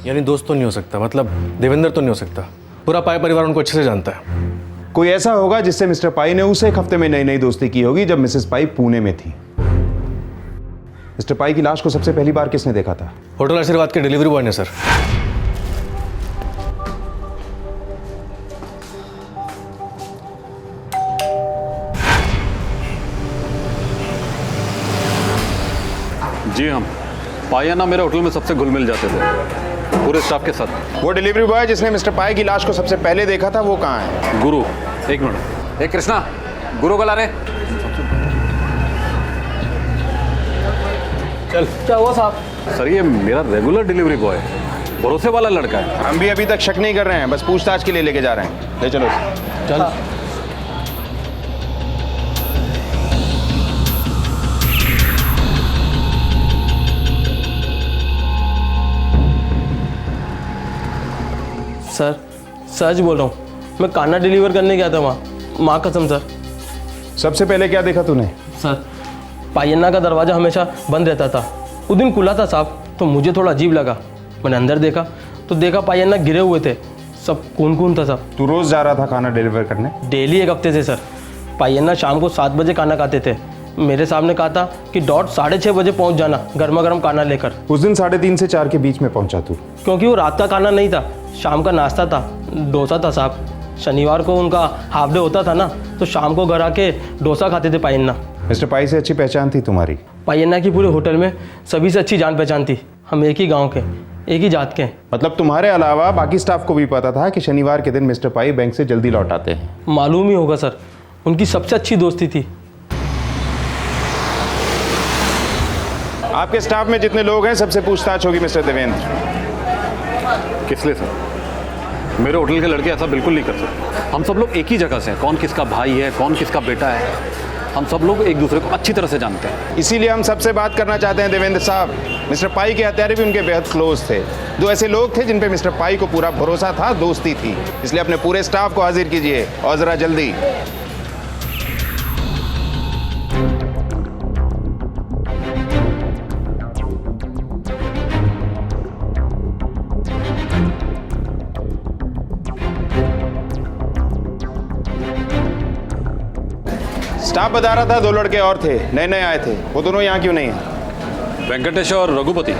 यानी दोस्त तो नहीं हो सकता, मतलब देवेंद्र तो नहीं हो सकता। पूरा पाई परिवार उनको अच्छे से जानता है। कोई ऐसा होगा जिससे मिस्टर पाई ने उसे एक हफ्ते में नई नई दोस्ती की होगी जब मिसेस पाई पुणे में थी। मिस्टर पाई की लाश को सबसे पहली बार किसने देखा था? होटल आशीर्वाद के डिलीवरी बॉय ने सर। जी हाँ, पाया ना मेरे होटल में सबसे घुल मिल जाते थे, पूरे स्टाफ के साथ। वो डिलीवरी बॉय जिसने मिस्टर पाई की लाश को सबसे पहले देखा था वो कहाँ है? गुरु, एक मिनट। कृष्णा, गुरु को ला रहे। चल। क्या हुआ साहब? सर ये मेरा रेगुलर डिलीवरी बॉय है, भरोसे वाला लड़का है। हम भी अभी तक शक नहीं कर रहे हैं, बस पूछताछ के लिए लेके जा रहे हैं। ले चलो। चल। सर सच बोल रहा हूँ, मैं खाना डिलीवर करने गया था वहाँ, माँ कसम सर। सबसे पहले क्या देखा तूने? सर पायन्ना का दरवाज़ा हमेशा बंद रहता था, उस दिन खुला था साहब, तो मुझे थोड़ा अजीब लगा। मैंने अंदर देखा तो देखा पायन्ना गिरे हुए थे, सब खून खून था साहब। तू रोज़ जा रहा था खाना डिलीवर करने? डेली 1 हफ्ते से सर। पायन्ना शाम को 7 बजे खाना खाते थे। मेरे सामने कहा था कि डॉट 6:30 बजे पहुँच जाना गर्मा गर्म खाना लेकर। उस दिन 3:30 से 4 के बीच में पहुँचा तू? क्योंकि वो रात का खाना नहीं था, शाम का नाश्ता था, डोसा था साहब। शनिवार को उनका हाफ डे होता था ना, तो शाम को घर आके डोसा खाते थे पायन्ना। मिस्टर पाई से अच्छी पहचान थी तुम्हारी? पायन्ना की पूरे होटल में सभी से अच्छी जान पहचान थी। हम एक ही गांव के, एक ही जात के। मतलब तुम्हारे अलावा बाकी स्टाफ को भी पता था कि शनिवार के दिन मिस्टर पाई बैंक से जल्दी लौट आते हैं? मालूम ही होगा सर, उनकी सबसे अच्छी दोस्ती थी। आपके स्टाफ में जितने लोग हैं सबसे पूछताछ होगी मिस्टर देवेंद्र। किस लिए सर? मेरे होटल के लड़के ऐसा बिल्कुल नहीं कर सकते। हम सब लोग एक ही जगह से हैं। कौन किसका भाई है, कौन किसका बेटा है, हम सब लोग एक दूसरे को अच्छी तरह से जानते हैं। इसीलिए हम सबसे बात करना चाहते हैं देवेंद्र साहब। मिस्टर पाई के हत्यारे भी उनके बेहद क्लोज थे। दो ऐसे लोग थे जिन पे मिस्टर पाई को पूरा भरोसा था, दोस्ती थी। इसलिए अपने पूरे स्टाफ को हाजिर कीजिए और जरा जल्दी। स्टाफ बता रहा था 2 लड़के और थे, नए नए आए थे। वो दोनों यहाँ क्यों नहीं है? वेंकटेश और रघुपति।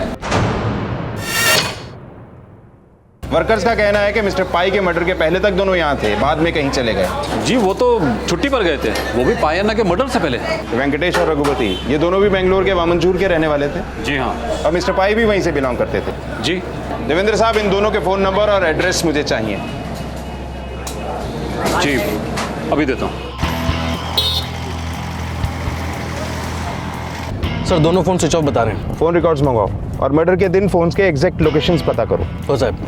वर्कर्स का कहना है कि मिस्टर पाई के मर्डर के पहले तक दोनों यहाँ थे, बाद में कहीं चले गए। जी वो तो छुट्टी पर गए थे, वो भी पायन्ना के मर्डर से पहले। वेंकटेश और रघुपति ये दोनों भी बेंगलोर के वामनचूर के रहने वाले थे। जी हाँ। और मिस्टर पाई भी वहीं से बिलोंग करते थे। जी। देवेंद्र साहब, इन दोनों के फ़ोन नंबर और एड्रेस मुझे चाहिए। जी अभी देता हूँ। सर दोनों फ़ोन स्विच ऑफ बता रहे हैं। फ़ोन रिकॉर्ड्स मंगवाओ और मर्डर के दिन फ़ोन्स के एग्जैक्ट लोकेशंस पता करो। हो साहब।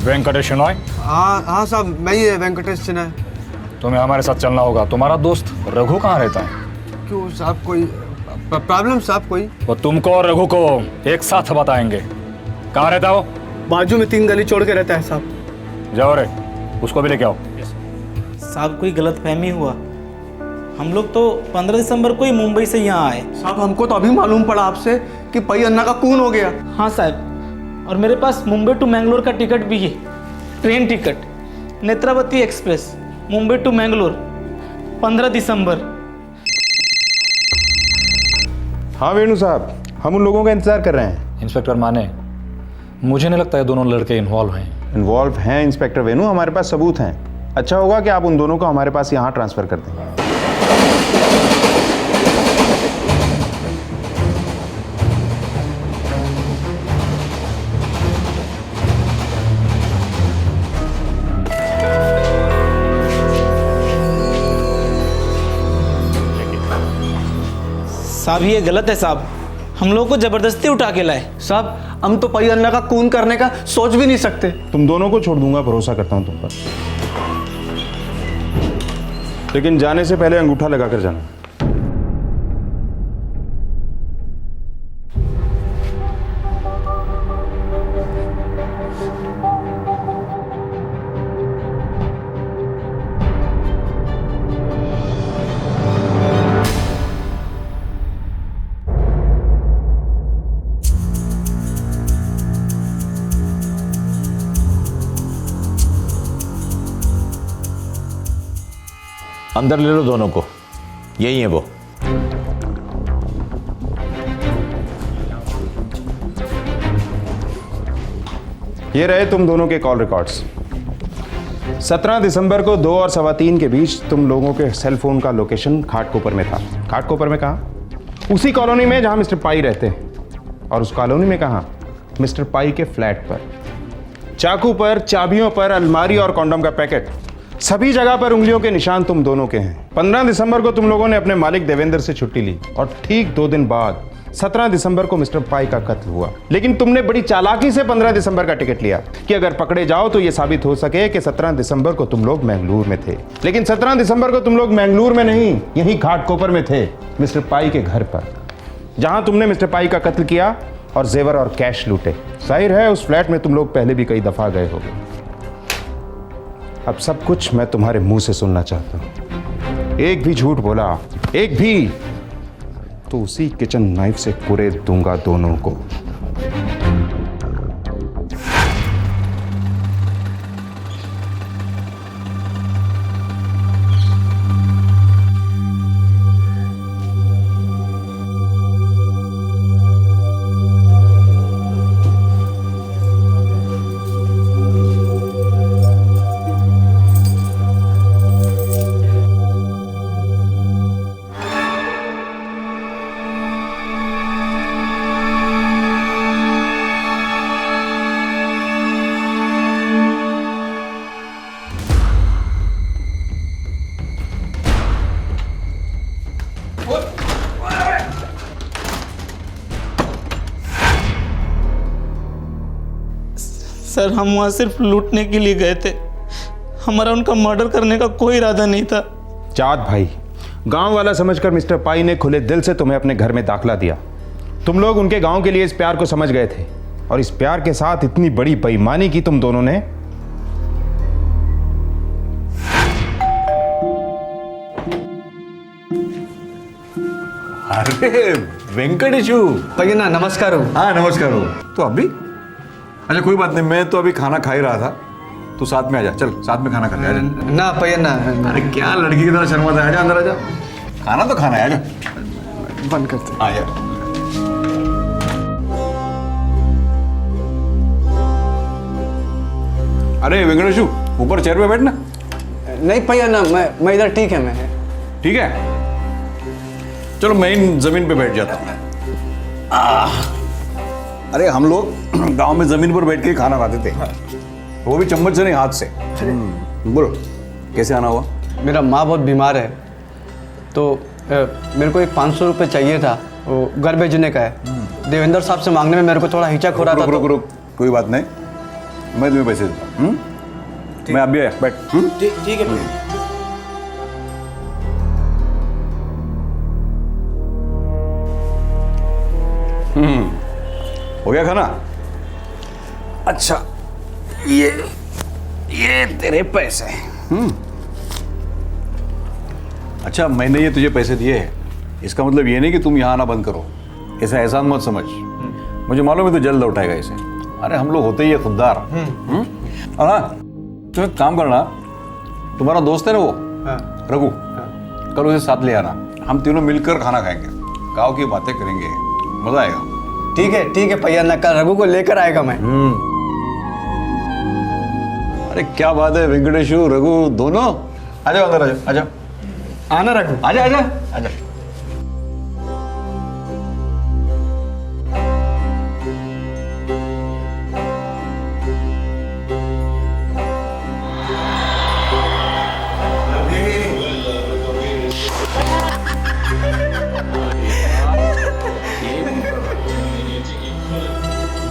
वेंकटेश शनॉय? हाँ साहब, मैं ही वेंकटेश सिन्हा। तुम्हें हमारे साथ चलना होगा। तुम्हारा दोस्त रघु कहाँ रहता है? क्यों साहब, कोई प्रॉब्लम साहब? कोई वो तुमको और रघु को एक साथ बताएंगे। कहाँ रहता है वो? बाजू में 3 गली छोड़ के रहता है साहब। जाओ रे, उसको भी लेके आओ। साहब कोई गलतफहमी हुआ। हम लोग तो 15 दिसंबर को ही मुंबई से यहाँ आए। साहब हमको तो अभी मालूम पड़ा आपसे कि पई अन्ना का खून हो गया। हाँ साहब, और मेरे पास मुंबई टू मैंगलोर का टिकट भी है। Train ticket, Netravati express, Mumbai to Mangalore, 15 दिसंबर। हाँ वेणु साहब, हम उन लोगों का इंतजार कर रहे हैं। इंस्पेक्टर माने, मुझे नहीं लगता है दोनों लड़के इन्वॉल्व हैं इंस्पेक्टर वेणु, हमारे पास सबूत हैं। अच्छा होगा कि आप उन दोनों को हमारे पास यहाँ ट्रांसफर कर दें। साहब ये गलत है साहब, हम लोग को जबरदस्ती उठा के लाए। साहब हम तो पई अन्ना का खून करने का सोच भी नहीं सकते। तुम दोनों को छोड़ दूंगा, भरोसा करता हूं तुम पर, लेकिन जाने से पहले अंगूठा लगाकर जाना। अंदर ले लो दोनों को, यही है वो। ये रहे तुम दोनों के कॉल रिकॉर्ड्स। 17 दिसंबर को 2 और 3:15 के बीच तुम लोगों के सेल फोन का लोकेशन घाटकोपर में था। घाटकोपर में कहाँ? उसी कॉलोनी में जहां मिस्टर पाई रहते हैं। और उस कॉलोनी में कहाँ? मिस्टर पाई के फ्लैट पर। चाकू पर, चाबियों पर, अलमारी और कॉन्डम का पैकेट, सभी जगह पर उंगलियों के निशान तुम दोनों के हैं। 15 दिसंबर को तुम लोगों ने अपने मालिक देवेंद्र से छुट्टी ली और ठीक 2 दिन बाद 17 दिसंबर को मिस्टर पाई का कत्ल हुआ। लेकिन तुमने बड़ी चालाकी से 15 दिसंबर का टिकट लिया कि अगर पकड़े जाओ तो यह साबित हो सके कि 17 दिसंबर को तुम लोग मैंगलोर में थे। लेकिन 17 दिसंबर को तुम लोग मैंगलोर में नहीं, यहीं घाटकोपर में थे, मिस्टर पाई के घर पर, जहां तुमने मिस्टर पाई का कत्ल किया और जेवर और कैश लूटे। जाहिर है उस फ्लैट में तुम लोग पहले भी कई दफा गए होगे। अब सब कुछ मैं तुम्हारे मुंह से सुनना चाहता हूं। एक भी झूठ बोला, एक भी, तो उसी किचन नाइफ से कुरेद दूंगा दोनों को। सर हम वहाँ सिर्फ लूटने के लिए गए थे, हमारा उनका मर्डर करने का कोई इरादा नहीं था। जात भाई, गांव वाला समझकर मिस्टर पाई ने खुले दिल से तुम्हें अपने घर में दाखला दिया। तुम लोग उनके गांव के लिए इस प्यार को समझ गए थे, और इस प्यार के साथ इतनी बड़ी बेईमानी की तुम दोनों ने। अरे वेंकटेशु भैया नमस्कार हो। हाँ नमस्कार हो। तो अभी अच्छा कोई बात नहीं, मैं तो अभी खाना खा ही रहा था, तू साथ में आ जा, चल साथ में खाना खाते हैं। ना भैया ना। अरे क्या लड़की की तरह शर्माता है, आजा अंदर आजा, खाना तो खाना है, आजा बंद करते। आजा। अरे वेंकटेशु ऊपर चेयर पे बैठना। नहीं भैया ना, मैं इधर ठीक है। मैं ठीक है, चलो मैं इन जमीन पे बैठ जाता हूँ। अरे हम लोग गांव में जमीन पर बैठ के खाना खाते थे, वो भी चम्मच से नहीं, हाथ से। बोलो कैसे आना हुआ? मेरा माँ बहुत बीमार है, तो मेरे को एक 500 रुपये चाहिए था, वो घर भेजने का है। देवेंद्र साहब से मांगने में मेरे को थोड़ा हिचक हो रहा था। रुक, कोई बात नहीं, मैं तुम्हें पैसे देता हूँ। मैं अभी आया, बैठ। ठीक है। हो गया खाना? अच्छा ये तेरे पैसे। अच्छा मैंने ये तुझे पैसे दिए हैं, इसका मतलब ये नहीं कि तुम यहाँ आना बंद करो, ऐसा एहसान मत समझ। मुझे मालूम है तू जल्द लौटाएगा इसे। अरे हम लोग होते ही है खुददार। और हाँ तुम एक काम करना, तुम्हारा दोस्त है ना वो रघु, कल उसे साथ ले आना, हम तीनों मिलकर खाना खाएंगे, गाँव की बातें करेंगे, मजा आएगा। ठीक है भैया ना, कल रघु को लेकर आएगा मैं। अरे क्या बात है वेंकटेशु रघु दोनों, आ जाओ अंदर, आ जाओ, आ जाओ। आना रघु, आजा आजा आजा।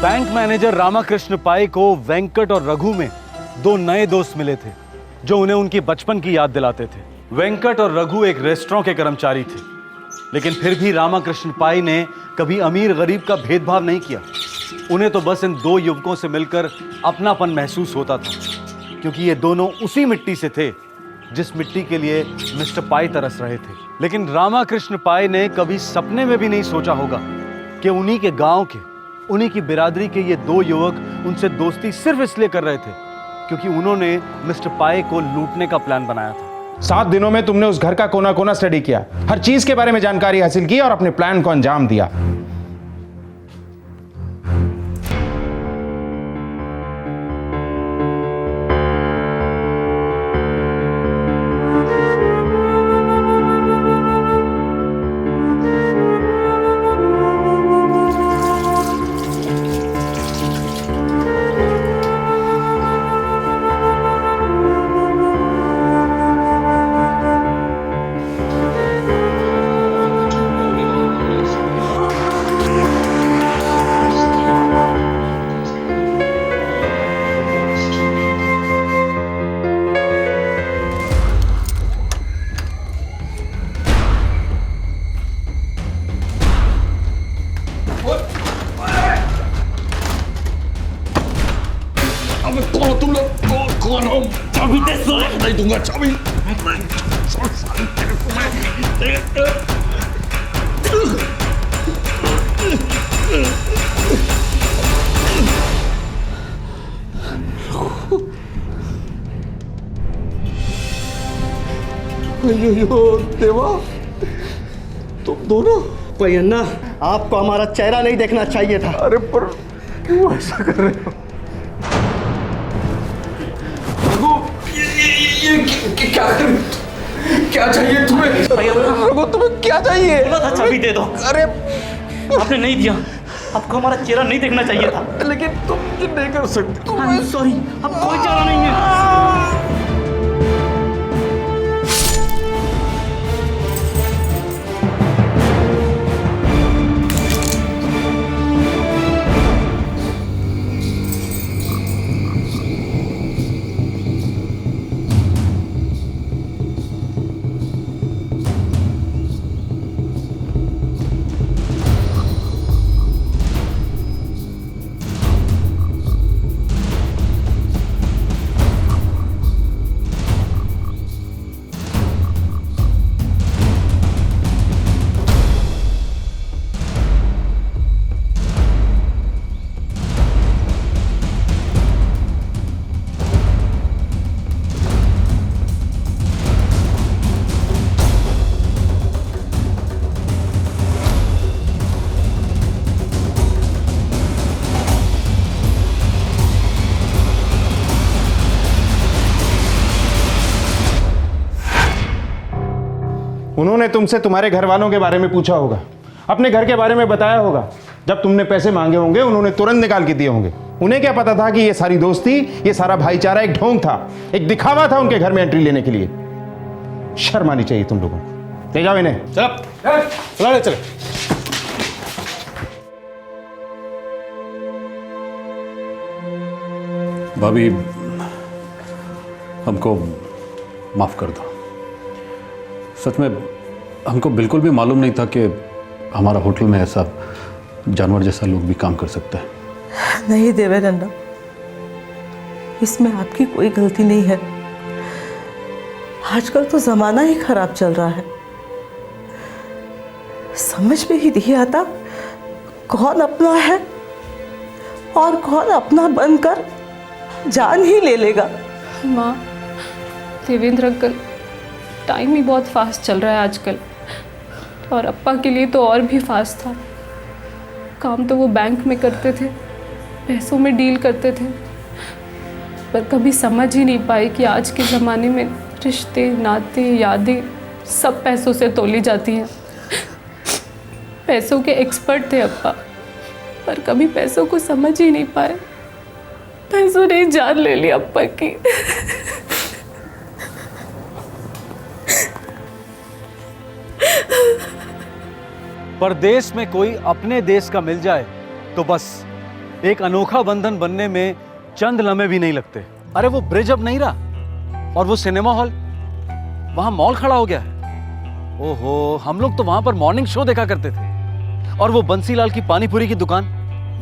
बैंक मैनेजर रामाकृष्ण पाई को वेंकट और रघु में दो नए दोस्त मिले थे जो उन्हें उनकी बचपन की याद दिलाते थे। वेंकट और रघु एक रेस्टोरेंट के कर्मचारी थे, लेकिन फिर भी रामाकृष्ण पाई ने कभी अमीर गरीब का भेदभाव नहीं किया। उन्हें तो बस इन दो युवकों से मिलकर अपनापन महसूस होता था, क्योंकि ये दोनों उसी मिट्टी से थे जिस मिट्टी के लिए मिस्टर पाई तरस रहे थे। लेकिन रामाकृष्ण पाई ने कभी सपने में भी नहीं सोचा होगा कि उन्हीं के गांव के, उन्हीं की बिरादरी के ये दो युवक उनसे दोस्ती सिर्फ इसलिए कर रहे थे क्योंकि उन्होंने मिस्टर पाई को लूटने का प्लान बनाया था। 7 दिनों में तुमने उस घर का कोना कोना स्टडी किया, हर चीज के बारे में जानकारी हासिल की और अपने प्लान को अंजाम दिया। चाबी दे, नहीं दूंगा चाबी। देवा, तुम दोनों। भैया आपको हमारा चेहरा नहीं देखना चाहिए था। अरे पर क्यों ऐसा कर रहे हो? क्या चाहिए तुम्हें? तुम्हें क्या चाहिए? बोला था चाबी दे दो। अरे आपने नहीं दिया, आपको हमारा चेहरा नहीं देखना चाहिए था। लेकिन तुम ये नहीं कर सकते। सॉरी, अब कोई चारा नहीं है। उन्होंने तुमसे तुम्हारे घर वालों के बारे में पूछा होगा, अपने घर के बारे में बताया होगा। जब तुमने पैसे मांगे होंगे उन्होंने तुरंत निकाल के दिए होंगे। उन्हें क्या पता था कि ये सारी दोस्ती, ये सारा भाईचारा एक ढोंग था, एक दिखावा था उनके घर में एंट्री लेने के लिए। शर्म आनी चाहिए तुम लोगों को। ले जाओ इन्हें। चल चल। भाभी, हमको माफ़ कर दो। सच में हमको बिल्कुल भी मालूम नहीं था कि हमारा होटल में ऐसा जानवर जैसा लोग भी काम कर सकता है। नहीं देवेंद्र, इसमें आपकी कोई गलती नहीं है। आजकल तो जमाना ही खराब चल रहा है। समझ में ही नहीं आता कौन अपना है और कौन अपना बनकर जान ही ले लेगा। माँ, देवेंद्र अंकल, टाइम ही बहुत फास्ट चल रहा है आजकल, और अप्पा के लिए तो और भी फास्ट था। काम तो वो बैंक में करते थे, पैसों में डील करते थे, पर कभी समझ ही नहीं पाए कि आज के ज़माने में रिश्ते, नाते, यादें सब पैसों से तोली जाती हैं। पैसों के एक्सपर्ट थे अप्पा, पर कभी पैसों को समझ ही नहीं पाए। पैसों ने जान ले ली अप्पा की। परदेश में कोई अपने देश का मिल जाए तो बस एक अनोखा बंधन बनने में चंद लम्हे भी नहीं लगते। अरे वो ब्रिज अब नहीं रहा, और वो सिनेमा हॉल, वहां मॉल खड़ा हो गया है। ओहो, हम लोग तो वहां पर मॉर्निंग शो देखा करते थे। और वो बंसीलाल की पानीपुरी की दुकान,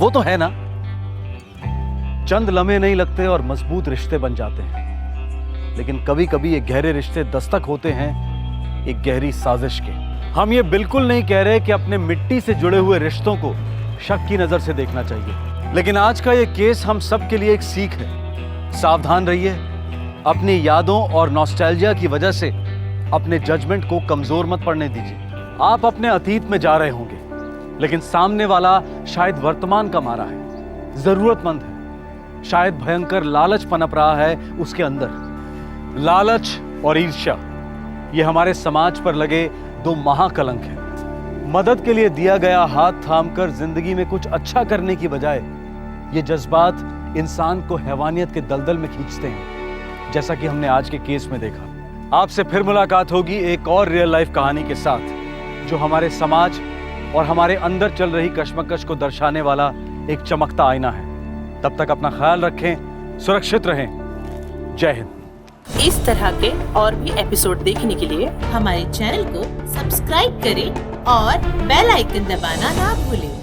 वो तो है ना। चंद लम्हे नहीं लगते और मजबूत रिश्ते बन जाते हैं। लेकिन कभी कभी ये गहरे रिश्ते दस्तक होते हैं एक गहरी साजिश के। हम ये बिल्कुल नहीं कह रहे कि अपने मिट्टी से जुड़े हुए रिश्तों को शक की नजर से देखना चाहिए, लेकिन आज का ये केस हम सब के लिए एक सीख है। सावधान रहिए, अपनी यादों और नॉस्टैल्जिया की वजह से अपने जजमेंट को कमजोर मत पड़ने दीजिए। आप अपने अतीत में जा रहे होंगे, लेकिन सामने वाला शायद वर्तमान का मारा है, जरूरतमंद है, शायद भयंकर लालच पनप रहा है उसके अंदर। लालच और ईर्ष्या, ये हमारे समाज पर लगे दो महाकलंक हैं। मदद के लिए दिया गया हाथ थामकर जिंदगी में कुछ अच्छा करने की बजाय ये जज्बात इंसान को हैवानियत के दलदल में खींचते हैं, जैसा कि हमने आज के केस में देखा। आपसे फिर मुलाकात होगी एक और रियल लाइफ कहानी के साथ, जो हमारे समाज और हमारे अंदर चल रही कश्मकश को दर्शाने वाला एक चमकता आईना है। तब तक अपना ख्याल रखें, सुरक्षित रहें। जय हिंद। इस तरह के और भी एपिसोड देखने के लिए हमारे चैनल को सब्सक्राइब करें और बेल आइकन दबाना ना भूलें।